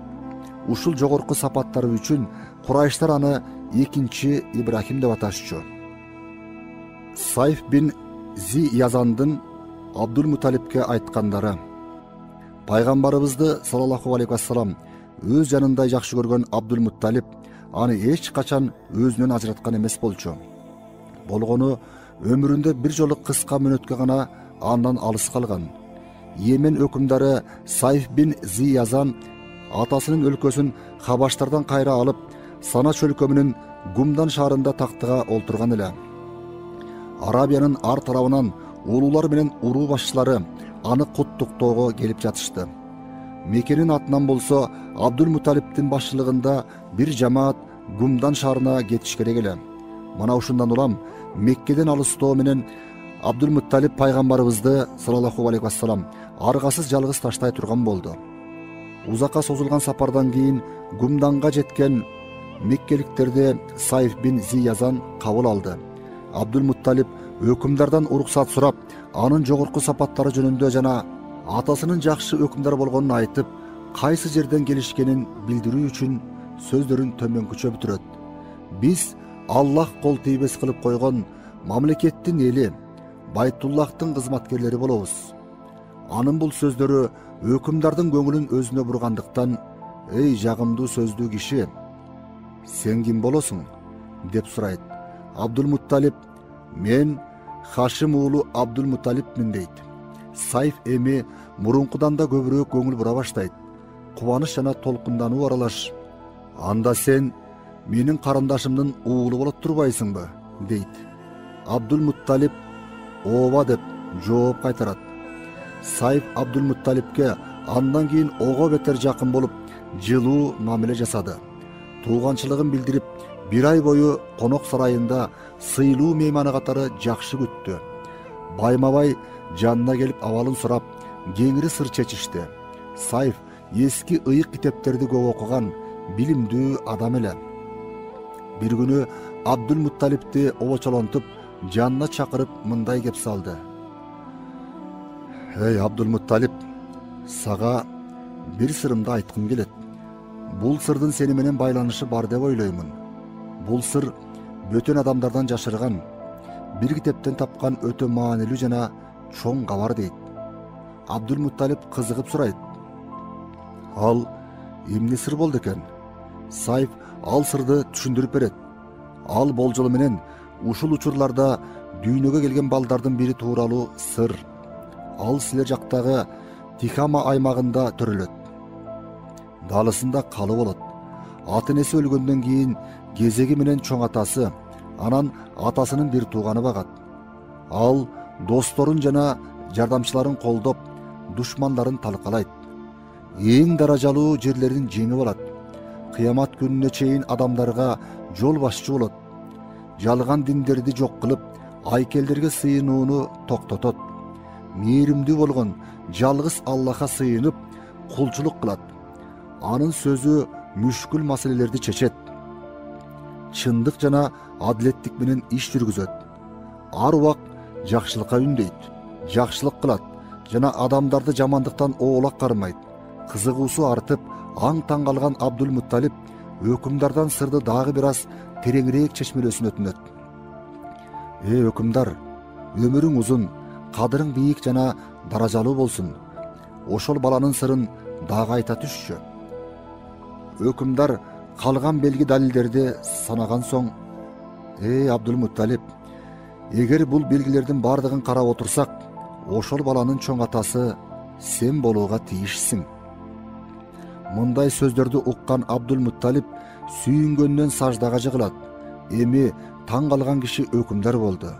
Ушул жогорку сапаттары үчүн Курайыштар аны экинчи Ибрахим деп аташчу. Сайф бин Зи Язандын Абдулмуталипке айткандары: пайгамбарыбызды саллаллаху алейхи вассалам өз жанындай жакшы көргөн Абдулмуталип аны эч качан өзүнөн ажыраткан эмес болчу. Болгону өмүрүндө бир жолу кыска мөөнөткө гана андан алыс калган. Йемен өкүмдары Сайф бин Зи Язан атасынын өлкөсүн Хабаштардан кайра алып, Сана чөлкөмүнүн Гумдан шаарында тактыга олтурган эле. Арабиянын ар тарабынан улуулар менен уруу башчылары аны куттуктоого келип жатышты. Мекенин атынан болсо Абдулмуталиптин башчылыгында бир жамаат Гумдан шаарына кетиш керек эле. Мына ушундан улам Меккеден алыстоо менен Абдулмуталип пайгамбарыбызды саллаллаху алейхи вассалам аргасыз жалгыз таштай турган болду. Узакка созулган сапардан кийин Гумданга жеткен меккеликтерди Сайф бин Зи Язан кабыл алды. Абдулмуталип өкүмдардан уруксат сурап, анын жогорку сапаттары жөнүндө жана атасынын жакшы өкүмдар болгонун айтып, кайсы жерден келишкенин билдирүү үчүн сөздөрүн төмөнкүчө бүтүрөт. Биз Аллах кол тийбес кылып койгон мамлекеттин эли, Байтуллахтын кызматкерлери болобуз. Анын бул сөздөрү өкүмдардын көңүлүн өзүнө бургандыктан: "Эй жагымдуу сөздүү киши, сен ким болосуң?" деп сурайт. Абдулмуталип: "Мен Хашим уулу Абдулмуталипмин" дейт. Сайф эми мурункудан да көбүрөөк көңүл бура баштайт. Кубаныч жана толкундануу аралаш: "Анда сен менин карындашымдын уулу болот турбайсыңбы?" дейт. Абдулмуталип ооба деп жооп кайтарат. Сайф Абдулмуталипке андан кийин ого бетер жакын болуп, жылуу мамиле жасады. Тууганчылыгын билдирип, бир ай бою конок сарайында сыйлуу мейманы катары жакшы күттү. Байма-бай жанына келип абалын сурап, кеңири сыр чечишти. Сайф эски ыйык китептерди көп окуган, билимдүү адам эле. Бир күнү Абдулмуталипти обочолонтуп, жанына чакырып мындай кеп салды: "Эй Абдулмуталип, сага бир сырымды айткым келет. Бул сырдын сени менен байланышы бар деп ойлоймун. Бул сыр бөтөн адамдардан жашырган, бир китептен тапкан өтө маанилүү жана чоң кабар" дейт. Абдулмуталип кызыгып сурайт: "Ал эмне сыр болду экен?" Сайф ал сырды түшүндүрүп берет. Ал болжолу менен ушул учурларда дүйнөгө келген балдардын бири тууралуу сыр. Ал силер жактагы Тихама аймагында төрөлөт. Далысында калы болот. Ата-энеси өлгөндөн кийин кезеги менен чоң атасы, анан атасынын бир тууганы багат. Ал досторун жана жардамчыларын колдоп, душмандарын талкалайт. Эң даражалуу жерлерин жеңип алат. Кыямат күнүнө чейин адамдарга жол башчы болот. Жалган диндерди жок кылып, айкелдерге сыйынууну токтотот. Мээримдүү болгон жалгыз Аллахка сыйынып, кулчулук кылат. Анын сөзү мүшкүл маселелерди чечет. Чындык жана адилеттик менен иш жүргүзөт. Ар убак жакшылыкка үндөйт, жакшылык кылат жана адамдарды жамандыктан оолак кармайт. Кызыгуусу артып, аң-таң калган Абдул Мутталип өкүмдардан сырды дагы бир аз тереңирээк чечмелөөсүн өтүнөт. Өкүмдар, өмүрүң узун, кадырың бийик жана даражалуу болсун. Ошол баланын сырын дагы айта түшчү. Өкүмдар калган белги далилдерди санаган соң, Абдул Мутталип, эгер бул белгилердин бардыгын карап отурсак, ошол баланын чоң атасы сен болууга тийишсиң. Мындай сөздөрдү уккан Абдул Мутталип сүйүнгөндөн саждага жыгылат. Эми таң калган киши өкүмдар болду.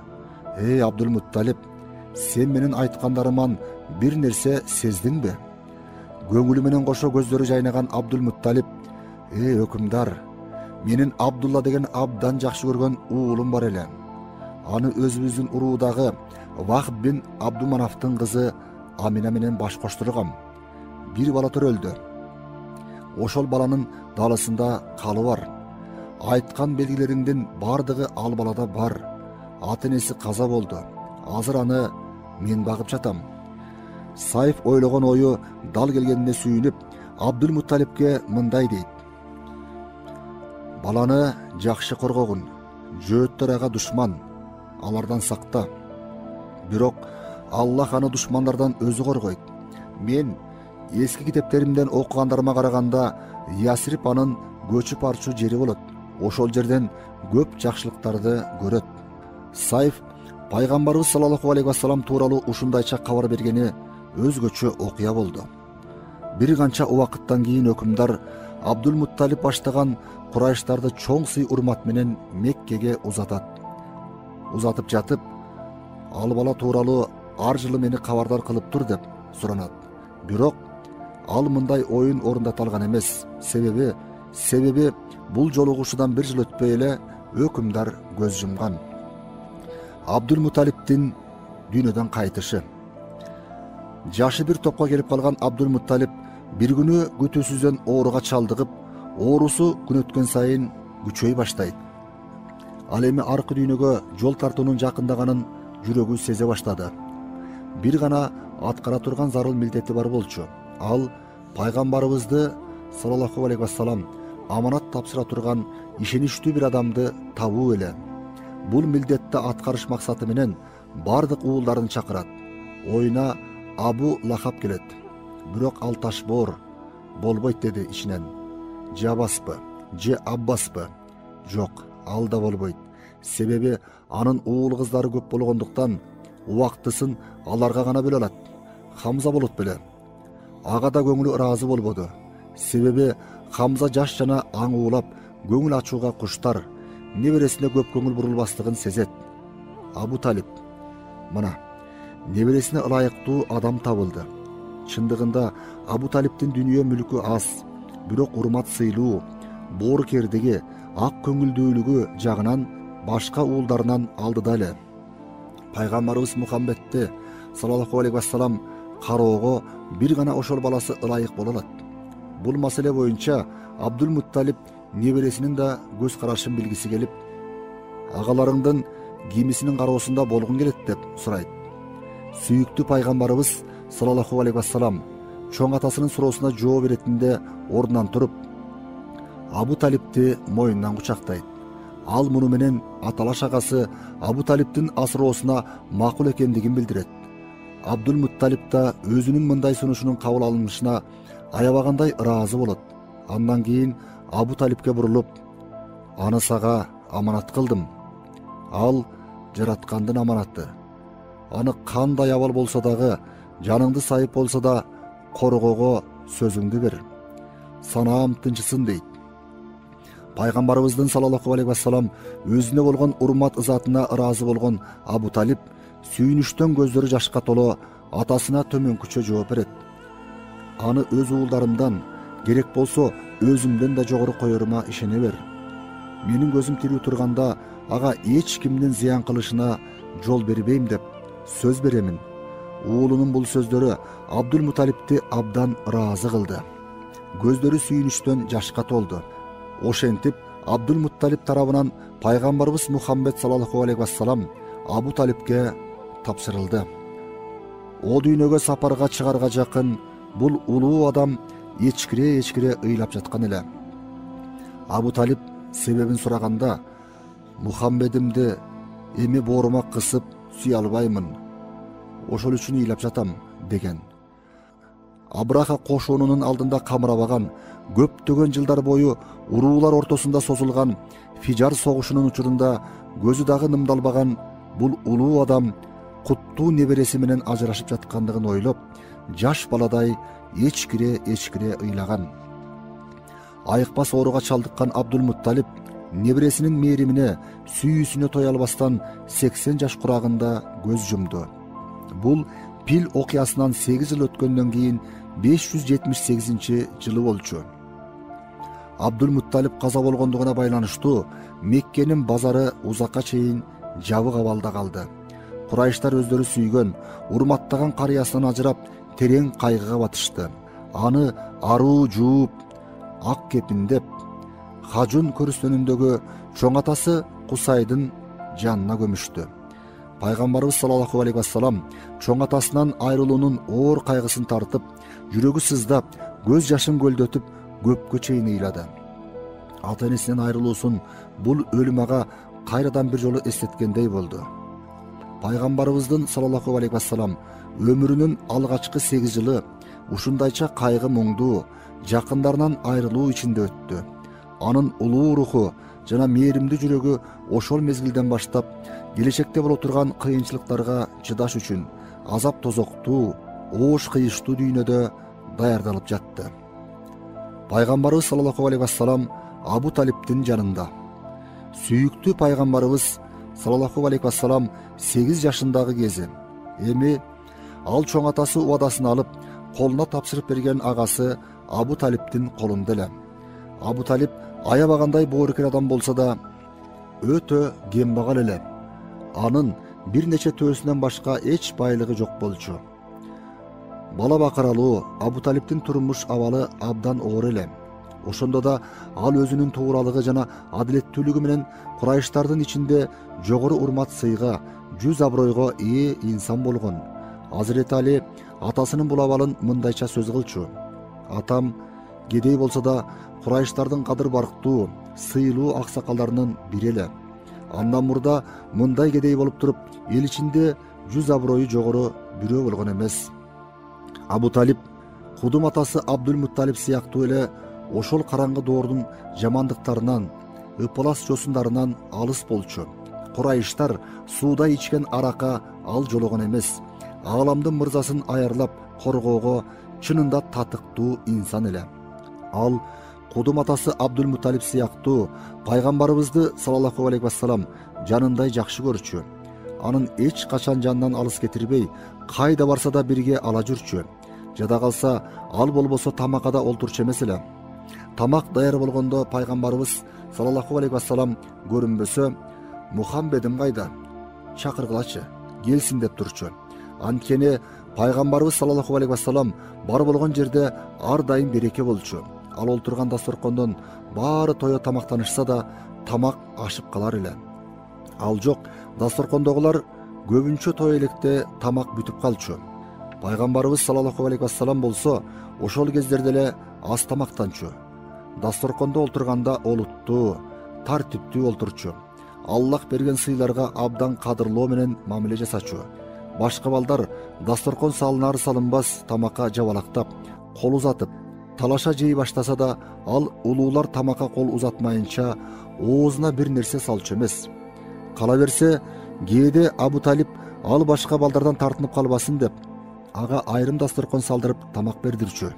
Абдул Мутталип, сен менин айткандарыман бир нерсе сездиңби? Көңүлү менен кошо көздөрү жайнаган Абдул Мутталип, өкүмдар, менин Абдулла деген абдан жакшы көргөн уулум бар эле. Аны өзүбүздүн уруудагы Вахб бин Абдуманафтын кызы Амина менен баш коштургам. Бир бала төрөлдү. Ошол баланын далысында калы бар. Айткан белгилериңдин бардыгы ал балада бар. Ата-энеси каза болду. Азыр аны мен багып жатам. Сайф ойлогон ою дал келгенине сүйүнүп, Абдул Мутталипке мындай дейт: баланы жакшы коргогун, жөөттөр ага душман, алардан сакта. Бирок Аллах аны душмандардан өзү коргойт. Мен эски китептеримден окугандарыма караганда, Ясрип анын көчүп барчу жери болот. Ошол жерден көп жакшылыктарды көрөт. Сайф пайгамбарыбыз саллаллаху алейхи вассалам тууралуу ушундайча кабар бергени өзгөчө окуя болду. Бир канча убакыттан кийин өкүмдар Абдул Мутталип баштаган Курайштарды чоң сый урмат менен Меккеге узатып жатып, ал бала тууралуу ар жылы мени кабардар кылып тур деп суранат. Бирок ал мындай оюн орундата алган эмес. Себеби бул жолугушуудан бир жыл өтпөй эле өкүмдар көз жумган. Абдул Мутталиптин дүйнөдөн кайтышы. Жашы бир топко келип калган Абдул Мутталип бир күнү күтүүсүздөн ооруга чалдыгып, оорусу күн өткөн сайын күчөй баштайт. Ал эми аркы дүйнөгө жол тартуунун жакындаганын жүрөгү сезе баштады. Бир гана аткара турган зарыл милдети бар болчу. Ал пайгамбарыбызды саллаллаху алейхи вассалам аманат тапшыра турган ишеничтүү бир адамды табуу эле. Бул милдетти аткарыш максаты менен бардык уулдарын чакырат. Оюна Абу Лахаб келет. Бирок ал ташбоор болбойт деди ичинен. Же Аббаспы, же Аббаспы? Жок, ал да болбойт. Себеби анын уул кыздары көп болгондуктан убактысын аларга гана бөлө алат. Хамза болот беле. Ага да көңүлү ыраазы болбоду. Себеби Хамза жаш жана аң уулап, көңүл ачууга куштар, небересине көп көңүл бурулбастыгын сезет. Абу Талип, мына небересине ылайыктуу адам табылды. Чындыгында Абу Талиптин дүйнө мүлкү аз, бирок урмат сыйлуу, боорукердиги, ак көңүлдүүлүгү жагынан башка уулдарынан алдыда эле. Пайгамбарыбыз Мухаммедти саллаллаху алейхи вассалам кароого бир гана ошол баласы ылайык боло алат. Бул маселе боюнча Абдул Мутталип небересинин да көз карашын билгиси келип, агаларыңдын кимисинин кароосунда болгуң келет деп сурайт. Сүйүктүү пайгамбарыбыз саллаллаху алейхи вассалам чоң атасынын суроосуна жооп беретинде ордунан туруп, Абу Талипти моюндан кучактайт. Ал муну менен аталаш агасы Абу Талиптин асыроосуна макул экендигин билдирет. Абдул Мутталип да өзүнүн мындай сунушунун кабыл алынышына аябагандай ыраазы болот. Андан кийин Абу Талипке бурулуп, аны сага аманат кылдым. Ал жараткандын аманаты. Аны кандай абал болсо дагы, жаныңды сайып болсо да коргоого сөзүңдү бер. Санаам тынчысын дейт. Пайгамбарыбыздын саллаллаху алейхи вассалам өзүнө болгон урмат ызатына ыраазы болгон Абу Талип сүйүнүштөн көздөрү жашка толо атасына төмөнкүчө жооп берет. Аны өз уулдарымдан, керек болсо өзүмдөн да жогору коерума ишене бер. Менин көзүм тирүү турганда ага эч кимдин зыян кылышына жол бербейм деп сөз беремин. Уулунун бул сөздөрү Абдул Муталипти абдан ыраазы кылды. Көздөрү сүйүнүштөн жашка толду. Ошентип Абдул Мутталип тарабынан пайгамбарыбыз Мухаммед саллаллаху алейхи вассалам Абу Талипке тапшырылды. О дүйнөгө сапарга чыгарга жакын бул улуу адам эчкире ыйлап жаткан эле. Абу Талип себебин сураганда, Мухаммедимди эми боорума кысып сүйө албаймын, ошол үчүн ыйлап жатам деген. Абраха кошунунун алдында камырабаган, көптөгөн жылдар бою уруулар ортосунда созулган Фижар согушунун учурунда көзү дагы нымдалбаган бул улуу адам куттуу небереси менен ажырашып жаткандыгын ойлоп, жаш баладай эчкире ыйлаган. Айыкпас ооруга чалдыккан Абдул Мутталип небересинин мээримине, сүйүүсүнө той албастан 80 жаш курагында көз жумду. Бул Пил окуясынан 8 жыл өткөндөн кийин 578-жылы болчу. Абдул Мутталип каза болгондугуна байланыштуу Меккенин базары узакка чейин жабык абалда калды. Курайыштар өздөрү сүйгөн, урматтаган карыясынан ажырап, терең кайгыга батышты. Аны аруу жууп, ак кепиндеп, Хажун көрүстөнүндөгү чоң атасы Кусайдын жанына көмүштү. Пайгамбарыбыз саллаллаху алейхи вассалам чоң атасынан айрылуунун оор кайгысын тартып, жүрөгү сыздап, көз жашын көлдөтүп, көпкө чейин ыйлады. Ата энесинен айрылуусун бул өлүм ага кайрадан бир жолу эстеткендей болду. Пайгамбарыбыздын саллаллаху алейхи вассалам өмүрүнүн алгачкы 8 жылы ушундайча кайгы муңдуу, жакындарынан айрылуу ичинде өттү. Анын улуу руху жана мээримдүү жүрөгү ошол мезгилден баштап келечекте боло турган кыйынчылыктарга чыдаш үчүн азап тозоктуу, оош кыйыштуу дүйнөдө даярдалып жатты. Пайгамбарыбыз саллаллаху алейхи вассалам Абу Талиптин жанында. Сүйүктүү пайгамбарыбыз саллаллаху алейхи вассалам 8 жашындагы кези. Эми ал чоң атасы убадасын алып, колуна тапшырып берген агасы Абу Талиптин колунда эле. Абу Талип аябагандай боорукер адам болсо да өтө кембагал эле. Анын бир нече төөсүнөн башка эч байлыгы жок болчу. Бала бакыралуу Абу Талиптин турмуш абалы абдан оор эле. Ошондо да ал өзүнүн тууралыгы жана адилеттүүлүгү менен Курайыштардын ичинде жогору урмат сыйга, жүз абройго ээ инсан болгон. Азирети Али атасынын бул абалын мындайча сөз кылчу: "Атам кедей болсо да Курайыштардын кадыр барктуу, сыйлуу аксакалдарынын бири эле. Андан мурда мындай кедей болуп туруп, эл ичинде жүз аброю жогору бирөө болгон эмес." Абу Талип кудум атасы Абдул Мутталип сыяктуу эле ошол караңгы доордун жамандыктарынан, ыпылас жосундарынан алыс болчу. Курайыштар сууда ичкен арака ал жологон эмес. Ааламдын мырзасын аярлап коргоого чынында татыктуу инсан эле. Ал кудум атасы Абдул Мутталип сыяктуу пайгамбарыбызды саллаллаху алейхи вассалам жанындай жакшы көрчү. Анын эч качан жанынан алыс кетирбей, кайда барса да бирге ала жүрчү. Жада калса, ал болбосо тамакада олтурчу эмес эле. Тамак даяр болгондо пайгамбарыбыз саллаллаху алейхи вассалам көрүнбөсө, "Мухаммедим кайда? Чакыргылачы, келсин" деп турчу. Анткени пайгамбарыбыз саллаллаху алейхи вассалам бар болгон жерде ар дайым береке болчу. Ал олтурган дасторкондон баары тое тамактанышса да, тамак ашып калар эле. Ал жок, дасторкондогулар көбүнчө той электе тамак бүтүп калчу. Пайгамбарыбыз саллаллаху алейхи вассалам болсо, ошол кездерде эле аз тамактанчу. Дасторкондо олтурганда олуттуу, тартиптүү олтурчу. Аллах берген сыйларга абдан кадырлоо менен мамиле жасачу. Башка балдар дасторкон салынар салынбас тамакка жабалактап, кол узатып, талаша жей баштаса да, ал улуулар тамакка кол узатмайынча оозуна бир нерсе салчу эмес. Кала берсе, кээде Абу Талип ал башка балдардан тартынып калбасын деп ага айрым дасторкон салдырып тамак бердирчү.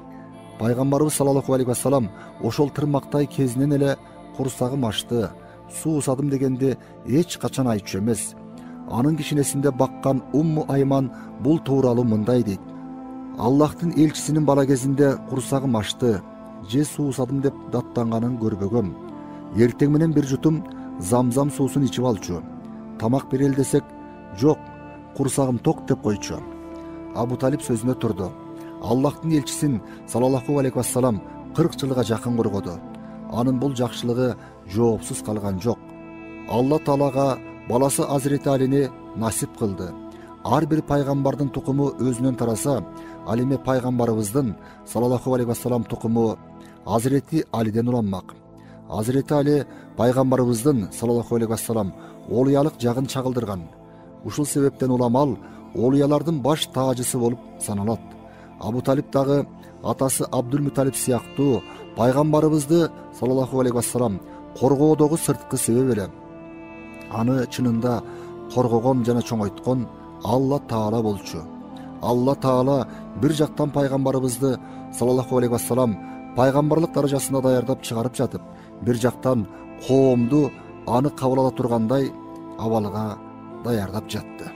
Пайгамбарыбыз саллаллаху алейхи вассалам ошол тырмактай кезинен эле курсагым ачты, суусадым дегенди эч качан айтчу эмес. Анын кичинесинде баккан Умму Айман бул тууралуу мындай дейт: Аллахтын элчисинин бала кезинде курсагым ачты, же суусадым деп даттанганын көрбөгөм. Эртең менен бир жутум замзам суусун ичип алчу. Тамак берели десек, жок, курсагым ток деп койчу. Абу Талип сөзүнө турду. Аллахтын элчисин саллаллаху алейхи вассалам 40 жылга жакын коргоду. Анын бул жакшылыгы жоопсуз калган жок. Алла Таалага баласы Азирети Алини насип кылды. Ар бир пайгамбардын тукуму өзүнөн тараса, ал эми пайгамбарыбыздын саллаллаху алейхи вассалам тукуму Азирети Алиден уланмак. Азирети Али пайгамбарыбыздын саллаллаху алейхи вассалам олуялык жагын чагылдырган. Ушул себептен уламал олуялардын баш таажысы болуп саналат. Абу Талип дагы атасы Абдул-Муталип сыяктуу пайгамбарыбызды саллаллаху алейхи вассалам коргоодогу сырткы себеп эле. Аны чынында коргогон жана чоңойткон Алла Таала болчу. Алла Таала бир жактан пайгамбарыбызды саллаллаху алейхи вассалам пайгамбарлык даражасына даярдап чыгарып жатып, бир жактан коомду аны кабыл ала тургандай абалга даярдап жатты.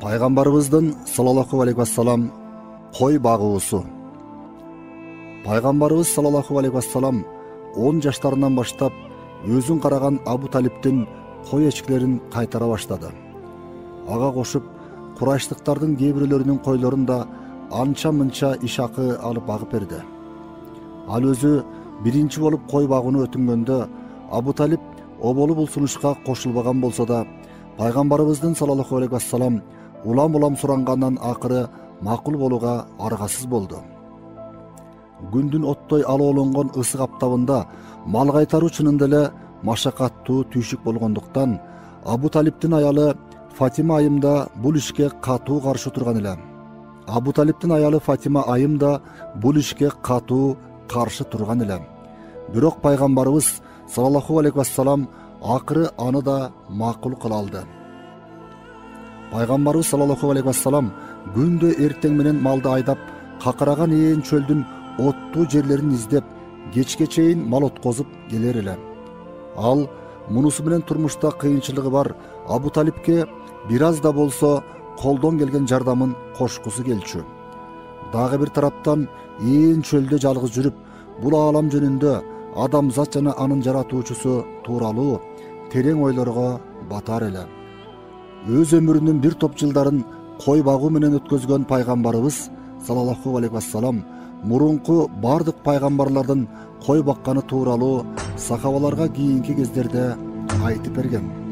Пайгамбарыбыздын саллаллаху алейхи вассалам кой багуусу. Пайгамбарыбыз саллаллаху алейхи вассалам 10 жаштарынан баштап өзүн караган Абу Талиптин кой эчкилерин кайтара баштады. Ага кошуп Курайштыктардын кээ бирөөлөрүнүн койлорун да анча-мынча иш акы алып багып берди. Ал өзү биринчи болуп кой багууну өтүнгөндө Абу Талип оболу бул сунушка кошулбаган болсо да, пайгамбарыбыздын саллаллаху алейхи вассалам улам сурангандан акыры макул болууга аргасыз болду. Күндүн оттой алоолонгон ысык аптабында мал кайтаруу чынында эле машакаттуу түйшүк болгондуктан Абу Талиптин аялы Фатима айым да бул ишке катуу каршы турган эле. Абу Талиптин аялы Фатима айым да бул ишке катуу каршы турган эле. Бирок пайгамбарыбыз саллаллаху алейхи вассалам акыры аны да макул кыла алды. Пайгамбарыбыз саллаллаху алейхи вассалам күндө эртең менен малды айдап, какыраган ээн чөлдүн оттуу жерлерин издеп, кечке чейин мал откозуп келер эле. Ал мунусу менен турмушта кыйынчылыгы бар Абу Талипке бир аз да болсо колдон келген жардамын кошкусу келчү. Дагы бир тараптан ээн чөлдө жалгыз жүрүп, бул аалам жөнүндө адамзат жана анын жаратуучусу тууралуу терең ойлорго батар эле. Өз өмүрүнүн бир топ жылдарын кой багуу менен өткөзгөн пайгамбарыбыз саллаллаху алейхи вассалам мурунку бардык пайгамбарлардын кой бакканы тууралуу сахабаларга кийинки кездерде айтып берген.